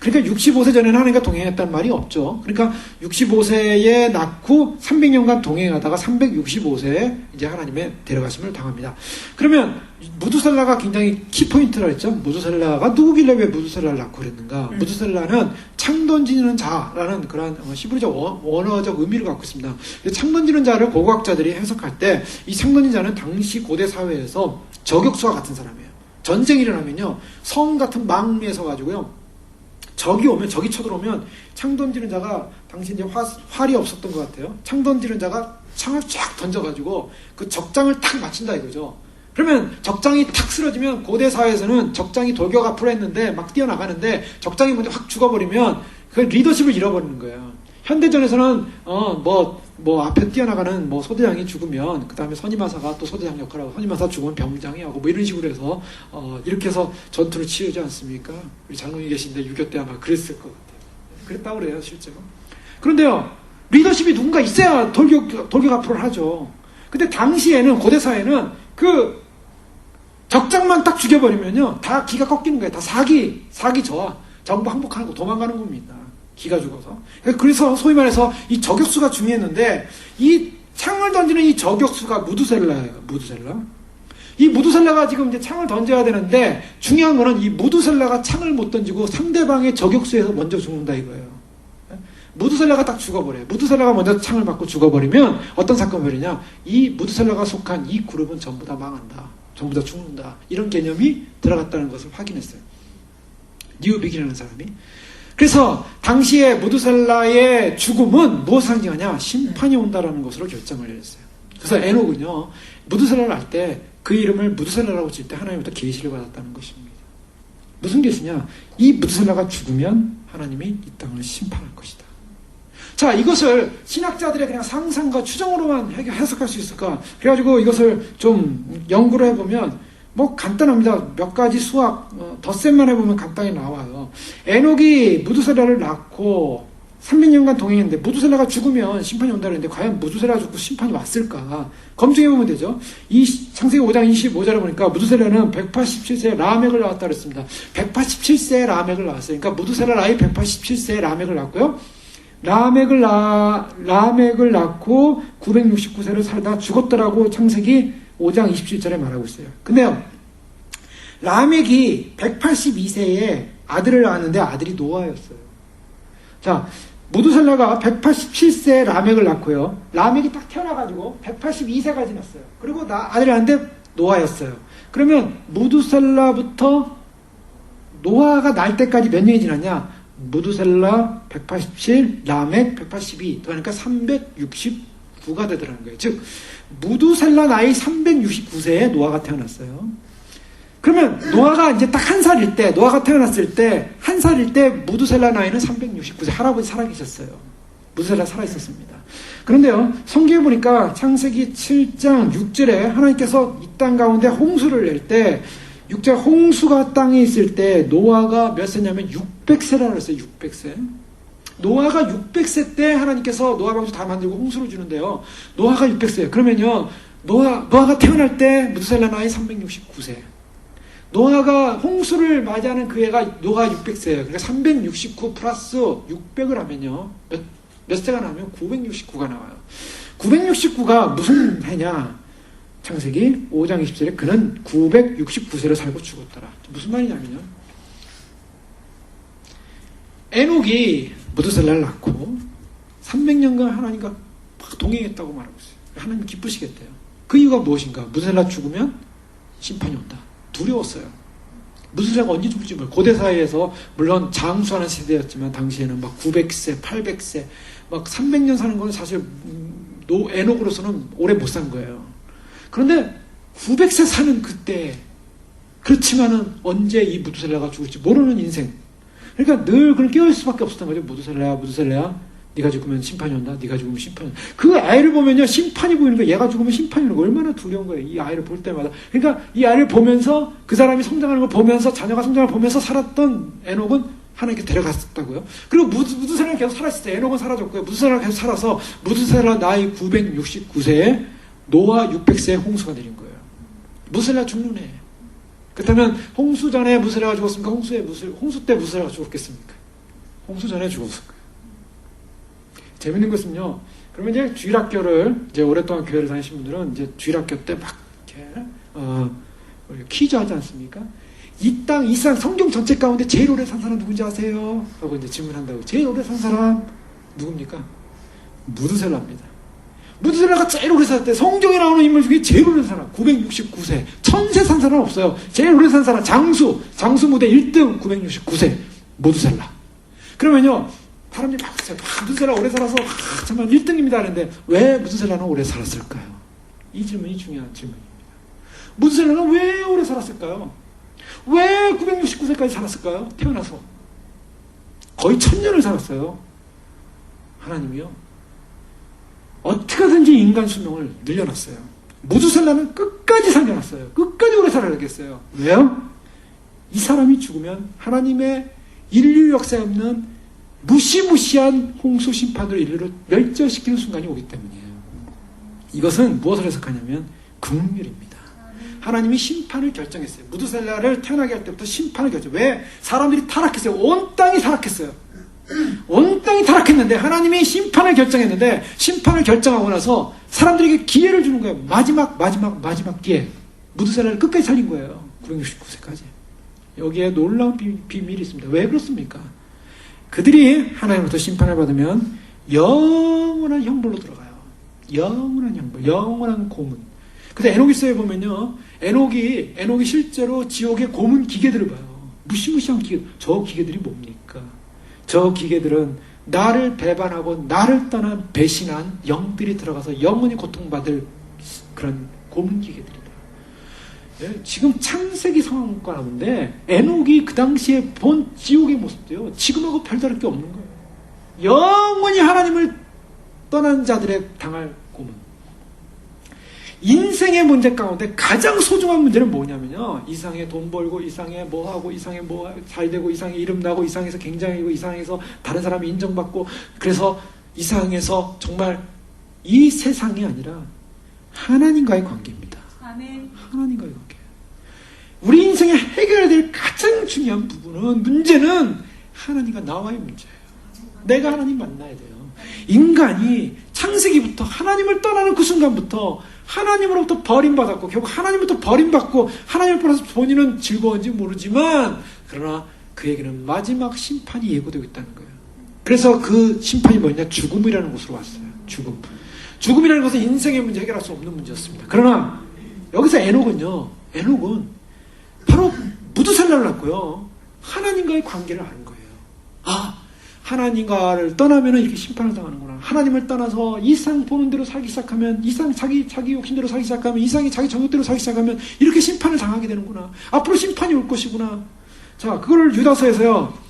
그러니까 65세 전에는 하나님과 동행했다는 말이 없죠. 그러니까 65세에 낳고 300년간 동행하다가 365세에 이제 하나님의 데려가심을 당합니다. 그러면 무두셀라가 굉장히 키포인트라 했죠. 무두셀라가 누구길래 왜 무두셀라를 낳고 그랬는가? 무두셀라는 창 던지는 자라는 그런 히브리적 원어적 의미를 갖고 있습니다. 창 던지는 자를 고고학자들이 해석할 때 이 창 던지는 자는 당시 고대 사회에서 저격수와 같은 사람이에요. 전쟁이 일어나면요. 성 같은 망 위에 서가지고요. 적이 쳐들어오면 창 던지는 자가 당시 이제 활이 없었던 것 같아요. 창 던지는 자가 창을 쫙 던져가지고 그 적장을 탁 맞춘다 이거죠. 그러면 적장이 탁 쓰러지면 고대 사회에서는 적장이 돌격 앞으로 했는데 막 뛰어나가는데 적장이 먼저 확 죽어버리면 그 리더십을 잃어버리는 거예요. 현대전에서는 앞에 뛰어나가는 소대장이 죽으면 그 다음에 선임하사가 또 소대장 역할하고 선임하사 죽으면 병장이 하고 뭐 이런 식으로 해서 이렇게 해서 전투를 치르지 않습니까? 우리 장로님 계신데 6.25 때 아마 그랬을 것 같아요. 그랬다고 그래요 실제로. 그런데요 리더십이 누군가 있어야 돌격 앞으로 하죠. 근데 당시에는 고대 사회는 그 적장만 딱 죽여버리면요 다 기가 꺾이는 거예요. 다 사기 저하 정부 항복하는 거 도망가는 겁니다. 기가 죽어서. 그래서 소위 말해서 이 저격수가 중요했는데 이 창을 던지는 이 저격수가 무두셀라예요. 무두셀라. 이 무두셀라가 지금 이제 창을 던져야 되는데 중요한 거는 이 무두셀라가 창을 못 던지고 상대방의 저격수에서 먼저 죽는다 이거예요. 무두셀라가 딱 죽어버려요. 무두셀라가 먼저 창을 맞고 죽어버리면 어떤 사건이 벌이냐? 이 무두셀라가 속한 이 그룹은 전부 다 망한다. 전부 다 죽는다. 이런 개념이 들어갔다는 것을 확인했어요. 뉴빅이라는 사람이. 그래서 당시에 무두셀라의 죽음은 무엇을 상징하냐? 심판이 온다라는 것으로 결정을 했어요. 그래서 에녹은요, 무두셀라를 할 때 그 이름을 무두셀라라고 칠 때 하나님부터 계시를 받았다는 것입니다. 무슨 계시냐? 이 무두셀라가 죽으면 하나님이 이 땅을 심판할 것이다. 자, 이것을 신학자들의 그냥 상상과 추정으로만 해석할 수 있을까? 그래가지고 이것을 좀 연구를 해보면 간단합니다. 몇 가지 수학, 덧셈만 해보면 간단히 나와요. 에녹이 무두셀라를 낳고 300년간 동행했는데 무두셀라가 죽으면 심판이 온다 그랬는데 과연 무두셀라가 죽고 심판이 왔을까? 검증해보면 되죠. 이 창세기 5장 25절에 보니까 무두셀라는 187세에 라멕을 낳았다 그랬습니다. 187세에 라멕을 낳았어요. 그러니까 무두셀라 나이 187세에 라멕을 낳았고요. 라멕을 낳고 969세를 살다 죽었더라고 창세기 5장 27절에 말하고 있어요. 근데요, 라멕이 182세에 아들을 낳았는데 아들이 노아였어요. 자, 무두셀라가 187세에 라멕을 낳고요. 라멕이 딱 태어나가지고 182세가 지났어요. 그리고 아들이 낳았는데 노아였어요. 그러면 무두셀라부터 노아가 날 때까지 몇 년이 지났냐? 무두셀라 187, 라멕 182, 그러니까 369가 되더라는 거예요. 즉 무두셀라 나이 369세에 노아가 태어났어요. 그러면 노아가 이제 딱 한 살일 때, 노아가 태어났을 때, 한 살일 때 무두셀라 나이는 369세, 할아버지 살아계셨어요. 무두셀라 살아있었습니다. 그런데요, 성경에 보니까 창세기 7장 6절에 하나님께서 이 땅 가운데 홍수를 낼 때, 6절 홍수가 땅에 있을 때 노아가 몇 세냐면 600세라고 했어요. 600세. 노아가 600세 때 하나님께서 노아 방주 다 만들고 홍수를 주는데요. 노아가 600세예요. 그러면요, 노아가 태어날 때 무두셀라 나이 369세. 노아가 홍수를 맞이하는 그 해가 노아가 600세예요. 그러니까 369 플러스 600을 하면요. 몇 세가 나오면 969가 나와요. 969가 무슨 해냐? 창세기 5장 20절에 그는 969세를 살고 죽었더라. 무슨 말이냐면요. 에녹이 무두셀라를 낳고 300년간 하나님과 막 동행했다고 말하고 있어요. 하나님 기쁘시겠대요. 그 이유가 무엇인가? 무두셀라 죽으면 심판이 온다. 두려웠어요. 무두셀라가 언제 죽을지 몰라요. 고대 사회에서 물론 장수하는 세대였지만 당시에는 막 900세, 800세, 막 300년 사는 건 사실 에녹으로서는 오래 못 산 거예요. 그런데 900세 사는 그때, 그렇지만은 언제 이 무두셀라가 죽을지 모르는 인생. 그러니까 늘 그걸 깨울 수밖에 없었던 거죠. 무두셀라야, 네가 죽으면 심판이 온다. 네가 죽으면 심판이 온다. 그 아이를 보면요, 심판이 보이는 거예요. 얘가 죽으면 심판이 오는 거예요. 얼마나 두려운 거예요. 이 아이를 볼 때마다. 그러니까 이 아이를 보면서 그 사람이 성장하는 걸 보면서 자녀가 성장을 보면서 살았던 에녹은 하나님께 데려갔었다고요. 그리고 무두셀라는 계속 살았어요. 에녹은 사라졌고요. 무두셀라는 계속 살아서 무두셀라 나이 969세에 노아 600세에 홍수가 내린 거예요. 무두셀라 죽는 해. 그렇다면 홍수 전에 무두셀라가 죽었습니까? 홍수 때 무두셀라가 죽었겠습니까? 홍수 전에 죽었을 거예요. 재밌는 것은요. 그러면 이제 주일학교를 이제 오랫동안 교회를 다니신 분들은 이제 주일학교 때 막 이렇게 퀴즈 하지 않습니까? 이 세상 성경 전체 가운데 제일 오래 산 사람 누군지 아세요? 하고 이제 질문한다고. 제일 오래 산 사람 누굽니까? 무두셀라입니다. 무두셀라가 제일 오래 살 때 성경에 나오는 인물 중에 제일 오래 산 사람 969세. 1000세 산 사람 없어요. 제일 오래 산 사람 장수 무대 1등 969세 무두셀라. 그러면요, 사람들이 막 무두셀라 오래 살아서 정말 1등입니다 하는데 왜 무두셀라는 오래 살았을까요? 이 질문이 중요한 질문입니다. 무두셀라는 왜 오래 살았을까요? 왜 969세까지 살았을까요? 태어나서 거의 1000년을 살았어요. 하나님이요, 어떻게든지 인간 수명을 늘려놨어요. 무두셀라는 끝까지 살려놨어요. 끝까지 오래 살아야겠어요. 왜요? 이 사람이 죽으면 하나님의 인류 역사에 없는 무시무시한 홍수 심판으로 인류를 멸절시키는 순간이 오기 때문이에요. 이것은 무엇을 해석하냐면 긍휼입니다. 하나님이 심판을 결정했어요. 무두셀라를 태어나게 할 때부터 심판을 왜? 사람들이 타락했어요. 온 땅이 타락했어요. 온 땅이 타락했는데 하나님이 심판을 결정했는데 심판을 결정하고 나서 사람들에게 기회를 주는 거예요. 마지막 기회. 무두셀라를 끝까지 살린 거예요. 969세까지. 여기에 놀라운 비밀이 있습니다. 왜 그렇습니까? 그들이 하나님으로부터 심판을 받으면 영원한 형벌로 들어가요. 영원한 형벌, 영원한 고문. 그래서 에녹기서에 보면요, 에녹이 실제로 지옥의 고문 기계들을 봐요. 무시무시한 기계. 저 기계들이 뭡니까? 저 기계들은 나를 배반하고 나를 떠난 배신한 영들이 들어가서 영원히 고통받을 그런 고문 기계들이다. 예, 지금 창세기 상황과 가운데 에녹이 그 당시에 본 지옥의 모습도요, 지금하고 별다를 게 없는 거예요. 영원히 하나님을 떠난 자들의 당할 고문. 인생의 문제 가운데 가장 소중한 문제는 뭐냐면요, 이 세상에 돈 벌고, 이 세상에 뭐하고, 이 세상에 뭐 잘 되고, 이 세상에 이름 나고, 이 세상에서 굉장히고, 이 세상에서 다른 사람이 인정받고, 그래서 이 세상에서 정말 이 세상이 아니라 하나님과의 관계입니다. 아멘. 하나님과의 관계. 우리 인생에 해결해야 될 가장 중요한 문제는 하나님과 나와의 문제예요. 내가 하나님 만나야 돼요. 인간이 창세기부터 하나님을 떠나는 그 순간부터 하나님으로부터 버림받았고, 결국 하나님부터 버림받고 하나님을 떠나서 본인은 즐거운지 모르지만, 그러나 그에게는 마지막 심판이 예고되고 있다는 거예요. 그래서 그 심판이 뭐냐? 죽음이라는 곳으로 왔어요. 죽음이라는 것은 인생의 문제 해결할 수 없는 문제였습니다. 그러나 여기서 에녹은 바로 무두셀라를 낳고요, 하나님과의 관계를 아는 거예요. 하나님과를 떠나면은 이렇게 심판을 당하는구나. 하나님을 떠나서 이상 보는 대로 살기 시작하면, 이상 자기 욕심대로 살기 시작하면, 이상이 자기 정욕대로 살기 시작하면 이렇게 심판을 당하게 되는구나. 앞으로 심판이 올 것이구나. 자, 그걸 유다서에서요.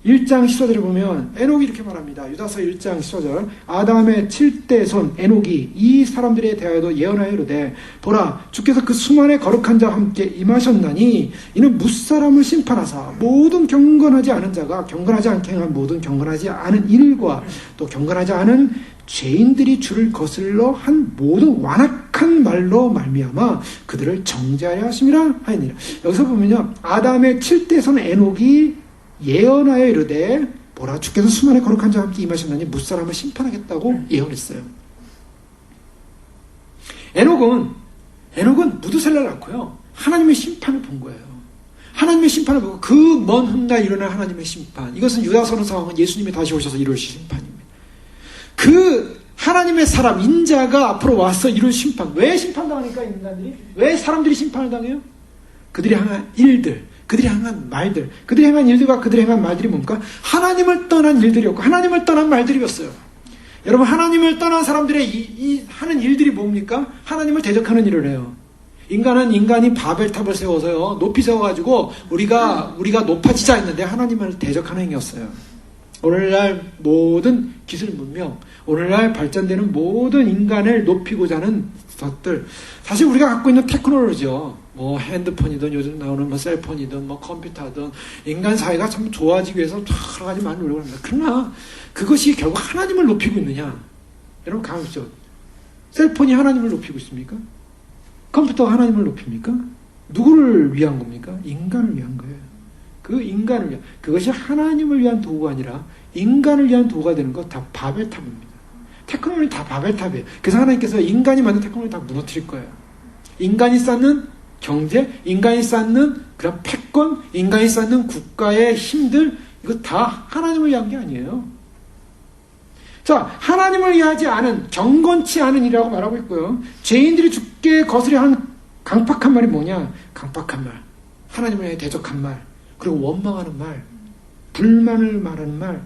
1장 14절에 보면 에녹이 이렇게 말합니다. 유다서 1장 14절. 아담의 7대 손 에녹이 이 사람들에 대하여도 예언하여 이르되 보라 주께서 그 수만의 거룩한 자와 함께 임하셨나니 이는 무사람을 심판하사 모든 경건하지 않은 자가 경건하지 않게 행한 모든 경건하지 않은 일과 또 경건하지 않은 죄인들이 주를 거슬러 한 모든 완악한 말로 말미암아 그들을 정죄하려 하심이라 하였느니라. 여기서 보면요. 아담의 7대 손 에녹이 예언하여 이르되 보라 주께서 수만의 거룩한 자와 함께 임하셨나니 무사람을 심판하겠다고 예언했어요. 에녹은 무드셀라를 낳고요. 하나님의 심판을 본 거예요. 하나님의 심판을 보고 그 먼 훗날 일어날 하나님의 심판. 이것은 유다서는 상황은 예수님이 다시 오셔서 이루실 심판입니다. 그 하나님의 사람 인자가 앞으로 와서 이룰 심판. 왜 심판당하니까 인간들이? 왜 사람들이 심판을 당해요? 그들이 향한 일들, 그들이 향한 말들, 그들이 향한 일들과 그들이 향한 말들이 뭡니까? 하나님을 떠난 일들이었고 하나님을 떠난 말들이었어요. 여러분 하나님을 떠난 사람들의 이 하는 일들이 뭡니까? 하나님을 대적하는 일을 해요. 인간이 바벨탑을 세워서요 높이 세워가지고 우리가 높아지자 했는데 하나님을 대적하는 행위였어요. 오늘날 모든 기술 문명, 오늘날 발전되는 모든 인간을 높이고자 하는 것들, 사실 우리가 갖고 있는 테크놀로지요. 뭐 핸드폰이든 요즘 나오는 뭐 셀폰이든 뭐 컴퓨터든 인간 사회가 참 좋아지기 위해서 여러 가지 많은 노력을 합니다. 그러나 그것이 결국 하나님을 높이고 있느냐? 여러분 가보죠. 셀폰이 하나님을 높이고 있습니까? 컴퓨터가 하나님을 높입니까? 누구를 위한 겁니까? 인간을 위한 거예요. 그 인간을 위한, 그것이 하나님을 위한 도구가 아니라 인간을 위한 도구가 되는 것 다 바벨탑입니다. 테크놀로지 다 바벨탑이에요. 그래서 하나님께서 인간이 만든 테크놀로지 다 무너뜨릴 거예요. 인간이 쌓는 경제, 인간이 쌓는 그런 패권, 인간이 쌓는 국가의 힘들, 이거 다 하나님을 위한 게 아니에요. 자, 하나님을 위하지 않은, 경건치 않은 일이라고 말하고 있고요. 죄인들이 죽게 거스려 한 강팍한 말이 뭐냐? 강팍한 말, 하나님을 위해 대적한 말, 그리고 원망하는 말, 불만을 말하는 말,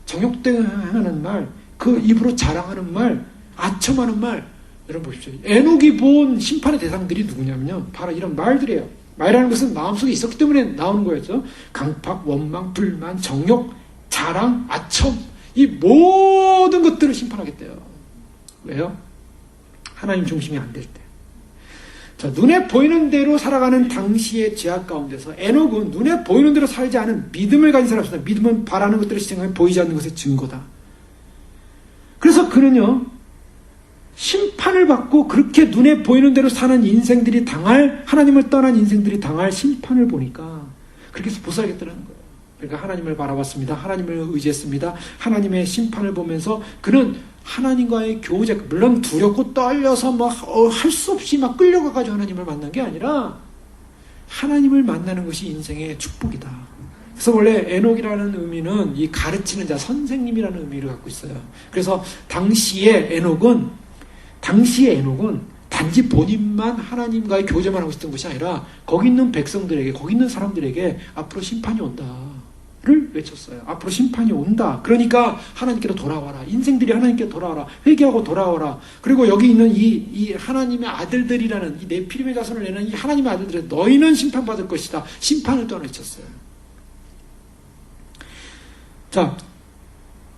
정욕대하는 말, 그 입으로 자랑하는 말, 아첨하는 말. 여러분 보십시오. 에녹이 본 심판의 대상들이 누구냐면요. 바로 이런 말들이에요. 말이라는 것은 마음속에 있었기 때문에 나오는 거였죠. 강팍, 원망, 불만, 정욕, 자랑, 아첨. 이 모든 것들을 심판하겠대요. 왜요? 하나님 중심이 안 될 때. 자, 눈에 보이는 대로 살아가는 당시의 죄악 가운데서 에녹은 눈에 보이는 대로 살지 않은 믿음을 가진 사람입니다. 믿음은 바라는 것들을 시행하면 보이지 않는 것의 증거다. 그래서 그는요, 심판을 받고 그렇게 눈에 보이는 대로 사는 인생들이 당할, 하나님을 떠난 인생들이 당할 심판을 보니까 그렇게 해서 보살겠다는 거예요. 그러니까 하나님을 바라봤습니다. 하나님을 의지했습니다. 하나님의 심판을 보면서 그는 하나님과의 교제, 물론 두렵고 떨려서 막 할 수 없이 막 끌려가가지고 하나님을 만난 게 아니라 하나님을 만나는 것이 인생의 축복이다. 그래서 원래 에녹이라는 의미는 이 가르치는 자, 선생님이라는 의미를 갖고 있어요. 그래서 당시의 에녹은 단지 본인만 하나님과의 교제만 하고 있었던 것이 아니라 거기 있는 백성들에게, 거기 있는 사람들에게 앞으로 심판이 온다를 외쳤어요. 앞으로 심판이 온다. 그러니까 하나님께로 돌아와라. 인생들이 하나님께 돌아와라. 회개하고 돌아와라. 그리고 여기 있는 이 하나님의 아들들이라는 이 네피림의 자손을 내는 이 하나님의 아들들은 너희는 심판받을 것이다. 심판을 또한 외쳤어요. 자,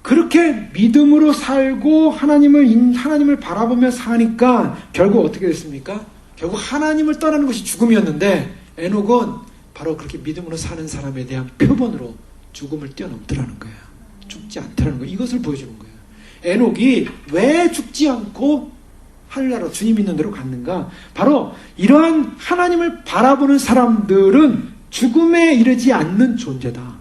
그렇게 믿음으로 살고 하나님을 바라보며 사니까 결국 어떻게 됐습니까? 결국 하나님을 떠나는 것이 죽음이었는데 에녹은 바로 그렇게 믿음으로 사는 사람에 대한 표본으로 죽음을 뛰어넘더라는 거예요. 죽지 않더라는 거예요. 이것을 보여주는 거예요. 에녹이 왜 죽지 않고 하늘나라 주님 있는 대로 갔는가? 바로 이러한 하나님을 바라보는 사람들은 죽음에 이르지 않는 존재다.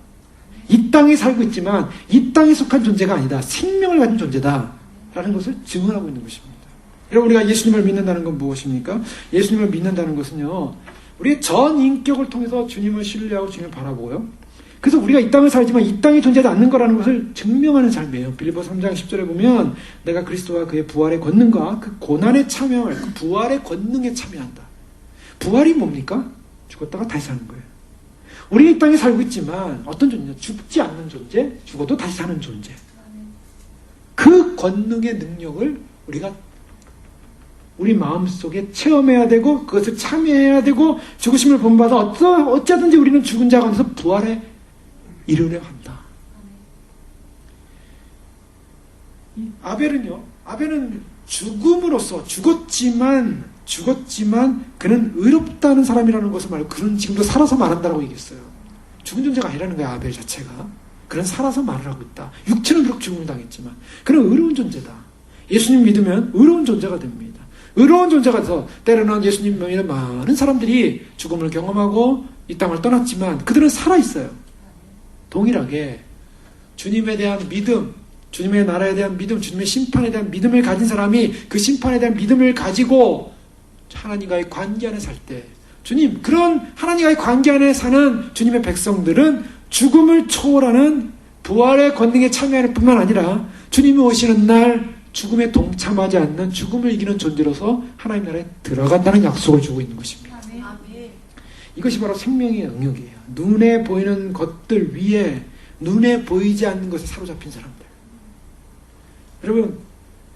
이 땅에 살고 있지만 이 땅에 속한 존재가 아니다. 생명을 가진 존재다. 라는 것을 증언하고 있는 것입니다. 여러분, 우리가 예수님을 믿는다는 건 무엇입니까? 예수님을 믿는다는 것은요, 우리의 전 인격을 통해서 주님을 신뢰하고 주님을 바라보고요. 그래서 우리가 이 땅을 살지만 이 땅에 존재하지 않는 거라는 것을 증명하는 삶이에요. 빌립보서 3장 10절에 보면 내가 그리스도와 그의 부활의 권능과 그 고난에 참여할 그 부활의 권능에 참여한다. 부활이 뭡니까? 죽었다가 다시 사는 거예요. 우리 이 땅에 살고 있지만 어떤 존재? 죽지 않는 존재, 죽어도 다시 사는 존재. 그 권능의 능력을 우리가 우리 마음속에 체험해야 되고 그것을 참여해야 되고 죽으심을 본받아 어쩌든지 우리는 죽은 자 가운데서 부활에 이르려 한다. 아벨은 죽음으로써 죽었지만 그는 의롭다는 사람이라는 것을 말하고 그는 지금도 살아서 말한다라고 얘기했어요. 죽은 존재가 아니라는 거야, 아벨 자체가. 그는 살아서 말을 하고 있다. 육체는 비록 죽음을 당했지만 그는 의로운 존재다. 예수님 믿으면 의로운 존재가 됩니다. 의로운 존재가 돼서 때로는 예수님 믿는 많은 사람들이 죽음을 경험하고 이 땅을 떠났지만 그들은 살아있어요. 동일하게 주님에 대한 믿음, 주님의 나라에 대한 믿음, 주님의 심판에 대한 믿음을 가진 사람이 그 심판에 대한 믿음을 가지고 하나님과의 관계 안에 살 때 주님, 그런 하나님과의 관계 안에 사는 주님의 백성들은 죽음을 초월하는 부활의 권능에 참여하는 뿐만 아니라 주님이 오시는 날 죽음에 동참하지 않는 죽음을 이기는 존재로서 하나님 나라에 들어간다는 약속을 주고 있는 것입니다. 이것이 바로 생명의 영역이에요. 눈에 보이는 것들 위에 눈에 보이지 않는 것에 사로잡힌 사람들. 여러분,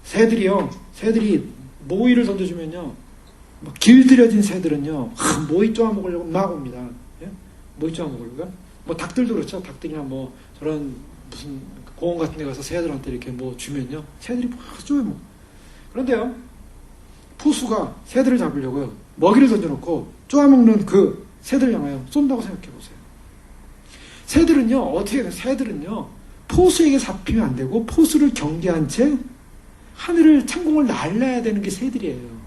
새들이 모이를 던져주면요, 길들여진 새들은요, 모이 쪼아먹으려고 막 옵니다. 예? 모이 쪼아먹으려고. 닭들도 그렇죠. 닭들이나 저런 무슨 공원 같은 데 가서 새들한테 이렇게 주면요, 새들이 막 쪼아먹어. 그런데요, 푸수가 새들을 잡으려고요, 먹이를 던져놓고 쪼아먹는 그 새들 향하여 쏜다고 생각해보세요. 새들은요, 포수에게 잡히면 안 되고 포수를 경계한 채 하늘을 창공을 날라야 되는 게 새들이에요.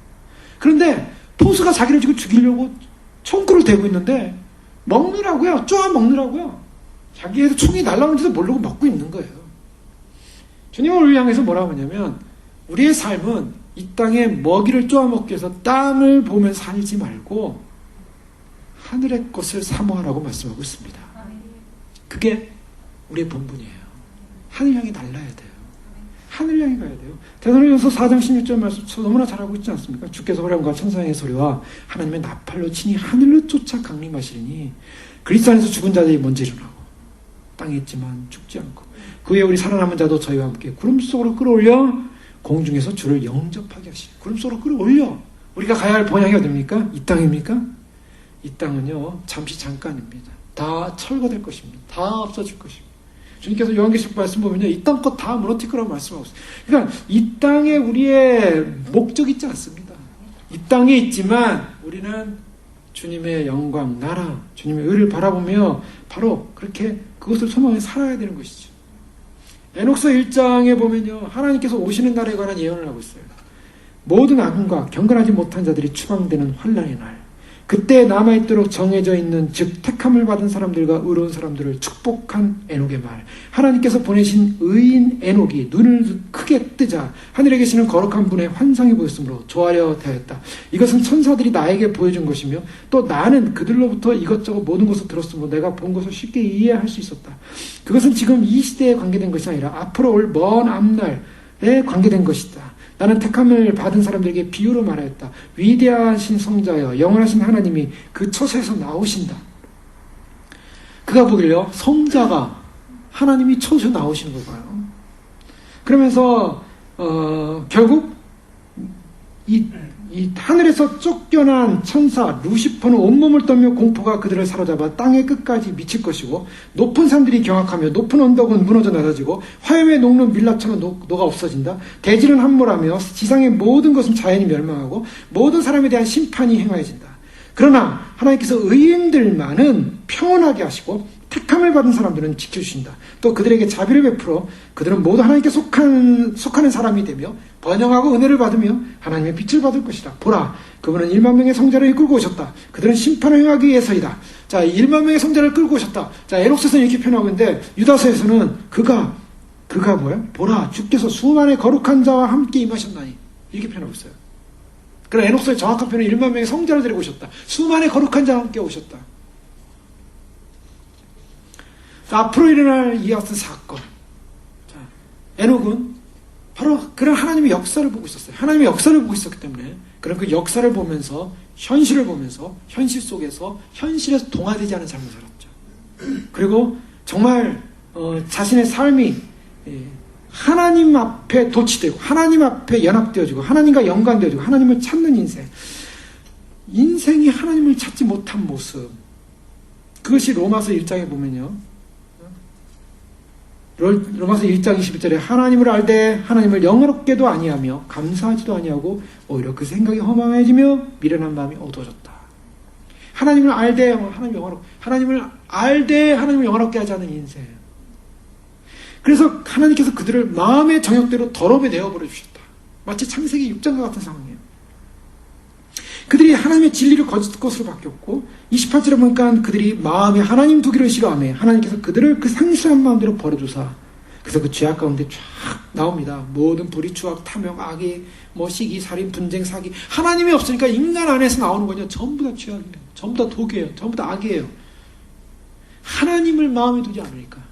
그런데 포수가 자기를 지금 죽이려고 총구를 대고 있는데 먹느라고요. 쪼아 먹느라고요. 자기에서 총이 날라오는지도 모르고 먹고 있는 거예요. 주님은 우리를 향해서 뭐라고 하냐면 우리의 삶은 이 땅에 먹이를 쪼아 먹기 위해서 땅을 보면 살지 말고 하늘의 것을 사모하라고 말씀하고 있습니다. 그게 우리의 본분이에요. 하늘 향해 날라야 돼요. 하늘 향해 가야 돼요. 데살로니가서 4장 16절 말씀 너무나 잘 알고 있지 않습니까? 주께서 호령과 천사의 소리와 하나님의 나팔로 친히 하늘로 쫓아 강림하시리니 그리스도 안에서 죽은 자들이 먼저 일어나고 땅에 있지만 죽지 않고 그 후에 우리 살아남은 자도 저희와 함께 구름 속으로 끌어올려 공중에서 주를 영접하게 하시니 구름 속으로 끌어올려. 우리가 가야 할 본향이 어디입니까? 이 땅입니까? 이 땅은요, 잠깐입니다. 다 철거될 것입니다. 다 없어질 것입니다. 주님께서 요한계시록 말씀 보면요, 이 땅 것 다 무너뜨릴 거라고 말씀하고 있어요. 그러니까 이 땅에 우리의 목적이 있지 않습니다. 이 땅에 있지만 우리는 주님의 영광, 나라, 주님의 의를 바라보며 바로 그렇게 그것을 소망해 살아야 되는 것이죠. 에녹서 1장에 보면요, 하나님께서 오시는 날에 관한 예언을 하고 있어요. 모든 악인과 경건하지 못한 자들이 추방되는 환난의 날, 그때 남아있도록 정해져 있는 즉 택함을 받은 사람들과 의로운 사람들을 축복한 에녹의 말. 하나님께서 보내신 의인 에녹이 눈을 크게 뜨자 하늘에 계시는 거룩한 분의 환상이 보였으므로 좋아하려 되었다. 이것은 천사들이 나에게 보여준 것이며 또 나는 그들로부터 이것저것 모든 것을 들었으므로 내가 본 것을 쉽게 이해할 수 있었다. 그것은 지금 이 시대에 관계된 것이 아니라 앞으로 올 먼 앞날에 관계된 것이다. 나는 택함을 받은 사람들에게 비유로 말하였다. 위대하신 성자여 영원하신 하나님이 그 처소에서 나오신다. 그가 보길요, 성자가 하나님이 처소에 나오시는 걸 봐요. 그러면서 결국 이 하늘에서 쫓겨난 천사 루시퍼는 온몸을 떨며 공포가 그들을 사로잡아 땅의 끝까지 미칠 것이고 높은 산들이 경악하며 높은 언덕은 무너져 낮아지고 화염에 녹는 밀랍처럼 녹아 없어진다. 대지는 함몰하며 지상의 모든 것은 자연이 멸망하고 모든 사람에 대한 심판이 행하여진다. 그러나 하나님께서 의인들만은 평온하게 하시고 택함을 받은 사람들은 지켜주신다. 또 그들에게 자비를 베풀어 그들은 모두 하나님께 속하는 사람이 되며 번영하고 은혜를 받으며 하나님의 빛을 받을 것이다. 보라, 그분은 1만 명의 성자를 이끌고 오셨다. 그들은 심판을 행하기 위해서이다. 자, 1만 명의 성자를 끌고 오셨다. 자, 에녹서에서는 이렇게 표현하고 있는데 유다서에서는 그가 뭐야? 보라, 주께서 수많은 거룩한 자와 함께 임하셨나니 이렇게 표현하고 있어요. 그러나 에녹서의 정확한 표현은 1만 명의 성자를 데리고 오셨다. 수많은 거룩한 자와 함께 오셨다. 앞으로 일어날 이와 같은 사건. 자, 에녹은 바로 그런 하나님의 역사를 보고 있었어요. 하나님의 역사를 보고 있었기 때문에 그런 그 역사를 보면서 현실을 보면서 현실 속에서 현실에서 동화되지 않은 삶을 살았죠. 그리고 정말 자신의 삶이 하나님 앞에 도취되고 하나님 앞에 연합되어지고 하나님과 연관되어지고 하나님을 찾는 인생, 인생이 하나님을 찾지 못한 모습, 그것이 로마서 1장에 보면요, 로마서 1장 21절에 하나님을 알되 하나님을 영화롭게도 아니하며 감사하지도 아니하고 오히려 그 생각이 허망해지며 미련한 마음이 어두워졌다. 하나님을 알되 하나님을 알되 하나님을 영화롭게 하지 않은 인생. 그래서 하나님께서 그들을 마음의 정욕대로 더럽게 내어버려 주셨다. 마치 창세기 6장과 같은 상황이에요. 그들이 하나님의 진리를 거짓 것으로 바뀌었고 28절에 보니까 그들이 마음에 하나님 두기를 싫어하며 하나님께서 그들을 그 상실한 마음대로 버려두사, 그래서 그 죄악 가운데 쫙 나옵니다. 모든 불의, 추악, 탐욕, 악의, 시기, 살인, 분쟁, 사기. 하나님이 없으니까 인간 안에서 나오는 거냐? 전부 다 죄악이에요. 전부 다 독이에요. 전부 다 악이에요. 하나님을 마음에 두지 않으니까.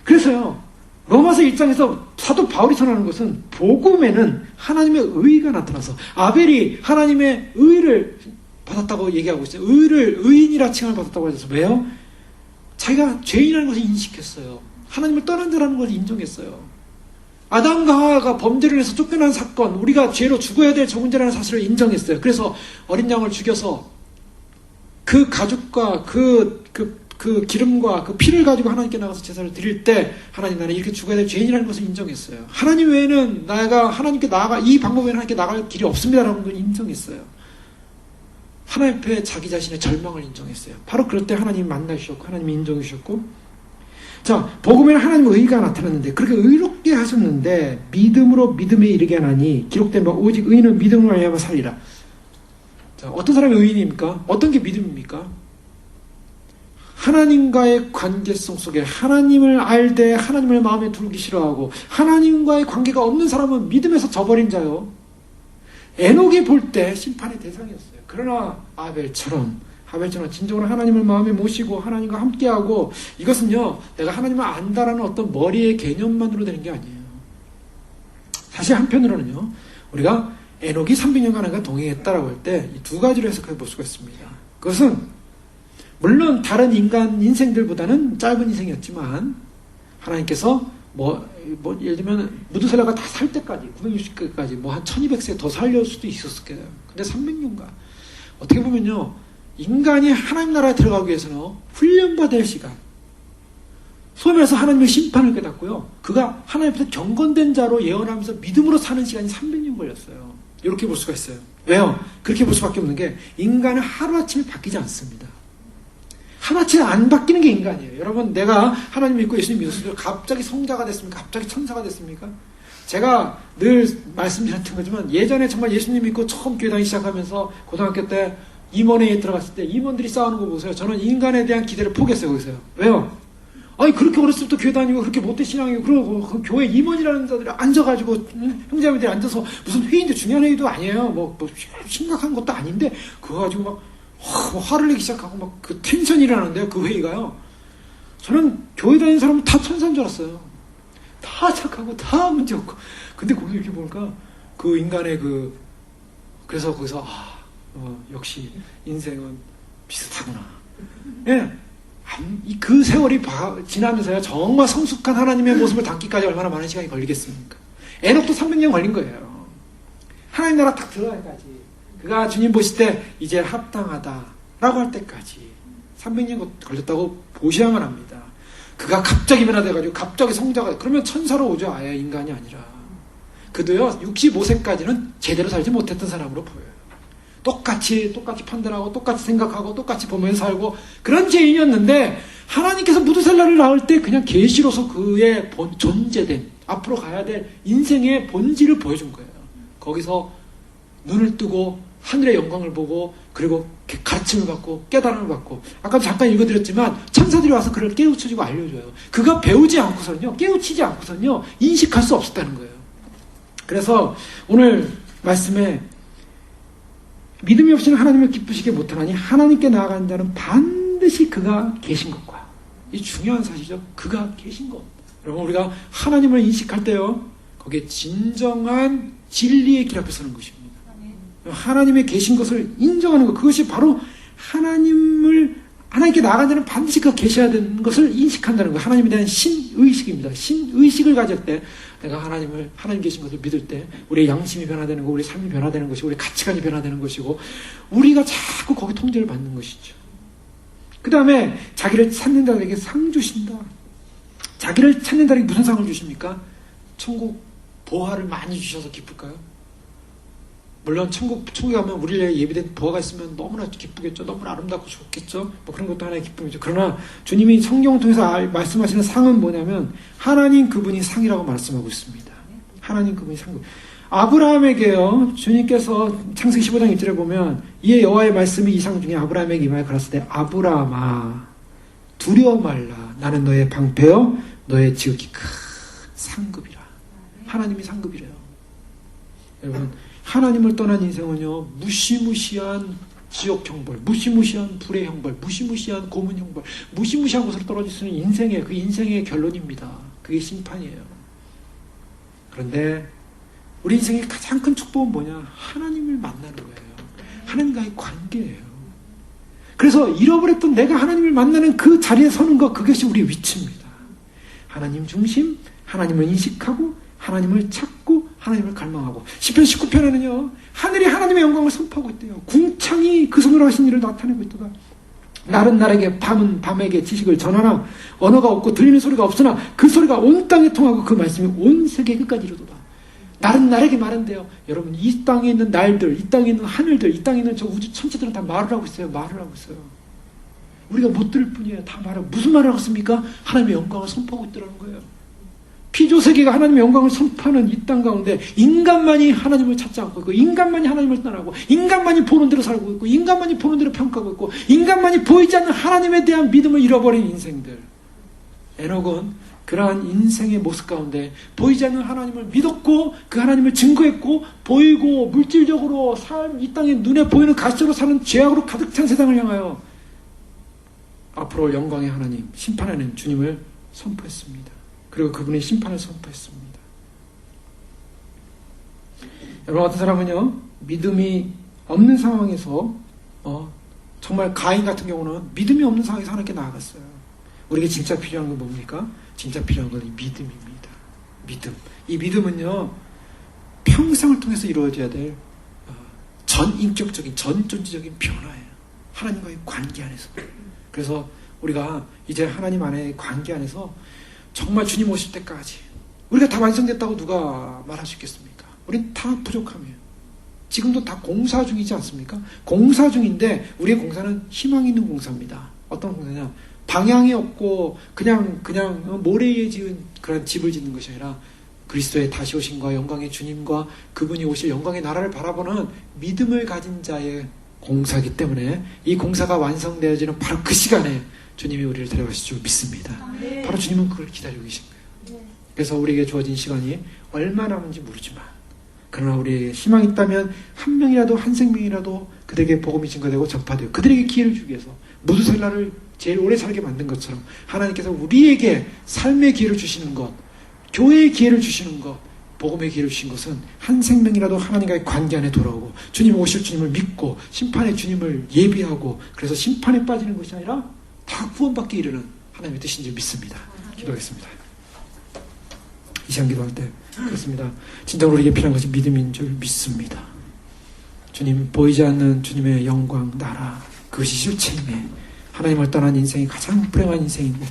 그래서요, 로마서 1장에서 사도 바울이 선언하는 것은 복음에는 하나님의 의의가 나타나서 아벨이 하나님의 의의를 받았다고 얘기하고 있어요. 의인이라 칭을 받았다고 해서 왜요? 자기가 죄인이라는 것을 인식했어요. 하나님을 떠난 자라는 것을 인정했어요. 아담과 하와가 범죄를 해서 쫓겨난 사건, 우리가 죄로 죽어야 될 적은자라는 사실을 인정했어요. 그래서 어린 양을 죽여서 그 가죽과 그 기름과 그 피를 가지고 하나님께 나가서 제사를 드릴 때 하나님, 나는 이렇게 죽어야 될 죄인이라는 것을 인정했어요. 하나님 외에는 내가 하나님께 이 방법 외에는 하나님께 나갈 길이 없습니다라는 걸 인정했어요. 하나님 앞에 자기 자신의 절망을 인정했어요. 바로 그럴 때 하나님이 만나주셨고 하나님이 인정해 주셨고, 자, 복음에는 하나님의 의가 나타났는데 그렇게 의롭게 하셨는데 믿음으로 믿음에 이르게 하나니 기록된 바 오직 의인은 믿음으로 말미암아 살리라. 자, 어떤 사람이 의인입니까? 어떤 게 믿음입니까? 하나님과의 관계성 속에 하나님을 알되 하나님을 마음에 두기 싫어하고 하나님과의 관계가 없는 사람은 믿음에서 져버린 자요. 에녹이 볼 때 심판의 대상이었어요. 그러나 아벨처럼 진정으로 하나님을 마음에 모시고 하나님과 함께하고, 이것은요, 내가 하나님을 안다라는 어떤 머리의 개념만으로 되는 게 아니에요. 사실 한편으로는요, 우리가 에녹이 300년간 하나님과 동행했다라고 할 때 이 두 가지로 해석해 볼 수가 있습니다. 그것은 물론 다른 인간 인생들보다는 짧은 인생이었지만 하나님께서 예를 들면 무드셀라가 다 살 때까지 960까지 한 1200세 더 살릴 수도 있었을 거예요. 근데 300년간 어떻게 보면요, 인간이 하나님 나라에 들어가기 위해서는 훈련받아야 할 시간, 소위 말해서 하나님의 심판을 깨닫고요, 그가 하나님 앞에서 경건된 자로 예언하면서 믿음으로 사는 시간이 300년 걸렸어요. 이렇게 볼 수가 있어요. 왜요? 그렇게 볼 수밖에 없는 게 인간은 하루아침에 바뀌지 않습니다. 하나쯤 안 바뀌는 게 인간이에요. 여러분, 내가 하나님 믿고 예수님 믿었을 때 갑자기 성자가 됐습니까? 갑자기 천사가 됐습니까? 제가 늘 말씀드렸던 거지만 예전에 정말 예수님 믿고 처음 교회 다니기 시작하면서 고등학교 때 임원회에 들어갔을 때 임원들이 싸우는 거 보세요. 저는 인간에 대한 기대를 포기했어요. 거기서요. 왜요? 아니, 그렇게 어렸을 때부터 교회 다니고 그렇게 못된 신앙이고 그러고 그 교회 임원이라는 자들이 앉아가지고 형제자매들이 앉아서 무슨 회의인데 중요한 회의도 아니에요. 심각한 것도 아닌데 그거 가지고 막 화를 내기 시작하고 막 그 텐션이 일어나는데요, 그 회의가요. 저는 교회 다니는 사람은 다 천사인 줄 알았어요. 다 착하고 다 문제 없고. 근데 거기 이렇게 보니까 그 인간의 그래서 거기서 역시 인생은 비슷하구나. 예. 그 세월이 지나면서요, 정말 성숙한 하나님의 모습을 담기까지 얼마나 많은 시간이 걸리겠습니까? 에녹도 300년 걸린 거예요. 하나님 나라 딱 들어가기까지. 그가 주님 보실 때 이제 합당하다라고 할 때까지 300년 걸렸다고 보시야만 합니다. 그가 갑자기 변화돼가지고 갑자기 성자가, 그러면 천사로 오죠. 아예 인간이 아니라. 그도요 65세까지는 제대로 살지 못했던 사람으로 보여요. 똑같이 판단하고 똑같이 생각하고 똑같이 보면서 살고 그런 죄인이었는데, 하나님께서 무드셀라를 낳을 때 그냥 계시로서 그의 존재된 앞으로 가야 될 인생의 본질을 보여준 거예요. 거기서 눈을 뜨고 하늘의 영광을 보고, 그리고 가르침을 받고 깨달음을 받고, 아까 잠깐 읽어드렸지만 천사들이 와서 그를 깨우쳐주고 알려줘요. 그가 배우지 않고서는요, 깨우치지 않고서는요 인식할 수 없었다는 거예요. 그래서 오늘 말씀에 믿음이 없이는 하나님을 기쁘시게 못하나니 하나님께 나아가는 자는 반드시 그가 계신 것과, 이 중요한 사실이죠. 그가 계신 것. 여러분, 우리가 하나님을 인식할 때요, 거기에 진정한 진리의 길 앞에 서는 것입니다. 하나님의 계신 것을 인정하는 것, 그것이 바로 하나님을 하나님께 나아가는 데는 반드시 그 계셔야 되는 것을 인식한다는 거예요. 하나님에 대한 신의식입니다. 신의식을 가질 때 내가 하나님 계신 것을 믿을 때 우리의 양심이 변화되는 거, 우리의 삶이 변화되는 것이고 우리의 가치관이 변화되는 것이고 우리가 자꾸 거기 통제를 받는 것이죠. 그 다음에 자기를 찾는 자에게 상 주신다. 자기를 찾는 자에게 무슨 상을 주십니까? 천국 보화를 많이 주셔서 기쁠까요? 물론 천국에 가면 우리에게 예비된 보화가 있으면 너무나 기쁘겠죠. 너무나 아름답고 좋겠죠. 뭐 그런 것도 하나의 기쁨이죠. 그러나 주님이 성경을 통해서 말씀하시는 상은 뭐냐면 하나님 그분이 상이라고 말씀하고 있습니다. 하나님 그분이 상. 아브라함에게요. 주님께서 창세기 15장 1절에 보면 이에 여호와의 말씀이 이 상 중에 아브라함에게 임하여 가라사대 아브라함아 두려워 말라. 나는 너의 방패여 너의 지극히 큰 상급이라. 하나님이 상급이래요. 여러분 하나님을 떠난 인생은요, 무시무시한 지옥 형벌, 무시무시한 불의 형벌, 무시무시한 고문 형벌, 무시무시한 곳으로 떨어질 수 있는 인생의, 그 인생의 결론입니다. 그게 심판이에요. 그런데 우리 인생의 가장 큰 축복은 뭐냐? 하나님을 만나는 거예요. 하나님과의 관계예요. 그래서 잃어버렸던 내가 하나님을 만나는 그 자리에 서는 것, 그것이 우리의 위치입니다. 하나님 중심, 하나님을 인식하고 하나님을 찾고 하나님을 갈망하고. 시편 19편에는요 하늘이 하나님의 영광을 선포하고 있대요. 궁창이 그 손으로 하신 일을 나타내고 있도다. 날은 날에게 밤은 밤에게 지식을 전하나 언어가 없고 들리는 소리가 없으나 그 소리가 온 땅에 통하고 그 말씀이 온 세계 끝까지 이르도다. 날은 날에게 말한대요. 여러분 이 땅에 있는 날들, 이 땅에 있는 하늘들, 이 땅에 있는 저 우주 천체들은 다 말을 하고 있어요. 말을 하고 있어요. 우리가 못 들을 뿐이에요. 다 말하고. 무슨 말을 하고 있습니까? 하나님의 영광을 선포하고 있더라는 거예요. 피조세계가 하나님의 영광을 선포하는 이 땅 가운데 인간만이 하나님을 찾지 않고 있고 인간만이 하나님을 떠나고 인간만이 보는 대로 살고 있고 인간만이 보는 대로 평가하고 있고 인간만이 보이지 않는 하나님에 대한 믿음을 잃어버린 인생들. 에녹은 그러한 인생의 모습 가운데 보이지 않는 하나님을 믿었고 그 하나님을 증거했고 보이고 물질적으로 이 땅에 눈에 보이는 가시로 사는 죄악으로 가득 찬 세상을 향하여 앞으로 올 영광의 하나님, 심판하는 주님을 선포했습니다. 그리고 그분의 심판을 선포했습니다. 여러분 어떤 사람은요 믿음이 없는 상황에서 정말 가인 같은 경우는 믿음이 없는 상황에서 하나님께 나아갔어요. 우리에게 진짜 필요한 건 뭡니까? 진짜 필요한 건 이 믿음입니다. 믿음. 이 믿음은요 평생을 통해서 이루어져야 될 전인격적인 전존재적인 변화예요. 하나님과의 관계 안에서. 그래서 우리가 이제 하나님 안에 관계 안에서 정말 주님 오실 때까지 우리가 다 완성됐다고 누가 말할 수 있겠습니까? 우린 다 부족함이에요. 지금도 다 공사 중이지 않습니까? 공사 중인데 우리의 공사는 희망 있는 공사입니다. 어떤 공사냐? 방향이 없고 그냥 모래에 지은 그런 집을 짓는 것이 아니라 그리스도의 다시 오심과 영광의 주님과 그분이 오실 영광의 나라를 바라보는 믿음을 가진 자의 공사이기 때문에 이 공사가 완성되어지는 바로 그 시간에 주님이 우리를 데려가실 줄 믿습니다. 바로 주님은 그걸 기다리고 계신 거예요. 그래서 우리에게 주어진 시간이 얼마 남은지 모르지만 그러나 우리에게 희망이 있다면 한 명이라도 한 생명이라도 그들에게 복음이 증거되고 전파되고 그들에게 기회를 주기 위해서 무두셀라를 제일 오래 살게 만든 것처럼 하나님께서 우리에게 삶의 기회를 주시는 것, 교회의 기회를 주시는 것, 복음의 기회를 주신 것은 한 생명이라도 하나님과의 관계 안에 돌아오고 주님 오실 주님을 믿고 심판의 주님을 예비하고 그래서 심판에 빠지는 것이 아니라 다 구원받기 이르는 하나님의 뜻인 줄 믿습니다. 기도하겠습니다. 이 시간 기도할 때 그렇습니다. 진정으로 우리에게 필요한 것이 믿음인 줄 믿습니다. 주님 보이지 않는 주님의 영광 나라 그것이 실체임에 하나님을 떠난 인생이 가장 불행한 인생이고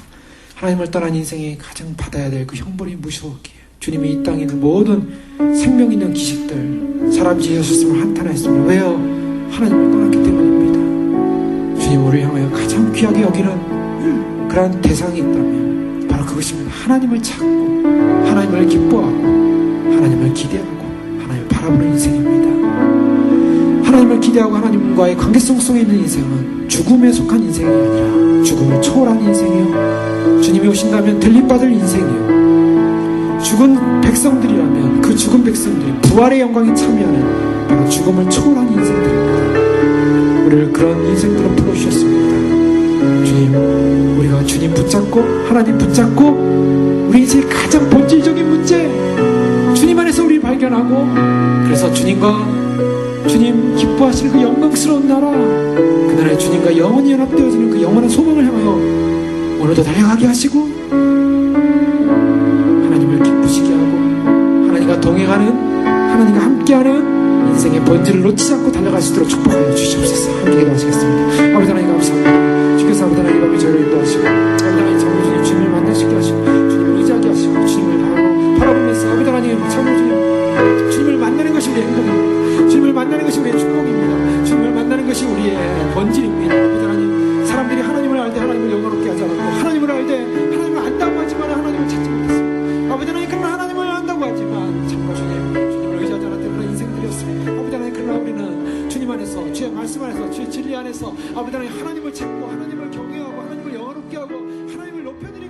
하나님을 떠난 인생이 가장 받아야 될 그 형벌이 무서웠기에 주님이 이 땅에 있는 모든 생명 있는 기식들 사람 지으셨음을 한탄하였습니다. 왜요? 하나님을 떠났기 때문입니다. 주님 우리를 향하여 가장 귀하게 여기는 그런 대상이 있다면 바로 그것입니다. 하나님을 찾고 하나님을 기뻐하고 하나님을 기대하고 하나님을 바라보는 인생입니다. 하나님을 기대하고 하나님과의 관계성 속에 있는 인생은 죽음에 속한 인생이 아니라 죽음을 초월한 인생이요 주님이 오신다면 들림받을 인생이요 죽은 백성들이라면 그 죽은 백성들이 부활의 영광에 참여하는 바로 죽음을 초월한 인생들입니다. 우리를 그런 인생들로 불러주셨습니다. 주님 우리가 주님 붙잡고 하나님 붙잡고 우리 인생의 가장 본질적인 문제 주님 안에서 우리를 발견하고 그래서 주님과 주님 기뻐하시는 그 영광스러운 나라 그 나라의 주님과 영원히 연합되어지는 그 영원한 소망을 향하여 오늘도 달려가게 하시고 하나님을 기쁘시게 하고 하나님과 동행하는 하나님과 함께하는 인생의 본질을 놓치지 않고 달려갈 수 있도록 축복하여 주시옵소서. 함께 기도하시겠습니다. 아버지 하나님 감사합니다. 주께서 아버지 하나님 이 밤에 저희를 인도하시고 아버지 하나님 참으로 주님 주님을 만나시게 하시고 주님을 의지하게 하시고 주님을 바라보면서 아버지 하나님 참으로 주님을 만나는 것이 우리의 행복입니다. 주님을 만나는 것이 우리의 축복입니다. 주님을 만나는 것이 우리의 본질입니다. 아버지 하나님 사람들이 하나님을 알 때 하나님을 영화롭게 하지 않았고 하나님을 알 때 하나님을 안다고 하지만 하나님을 찾지 못했습니다. 아버지 하나님 그러나 하나님을 안다고 하지만 참으로 주님을 의지하지 않았던 그런 인생들이었습니다. 아버지 하나님 그러나 우리는 주님 안에서 주의 말씀 안에서 주의 진리 안에서 아버지 하나님 하나님을 찾고 하나님을 경외하고 하나님을 영화롭게 하고 하나님을 높여드리고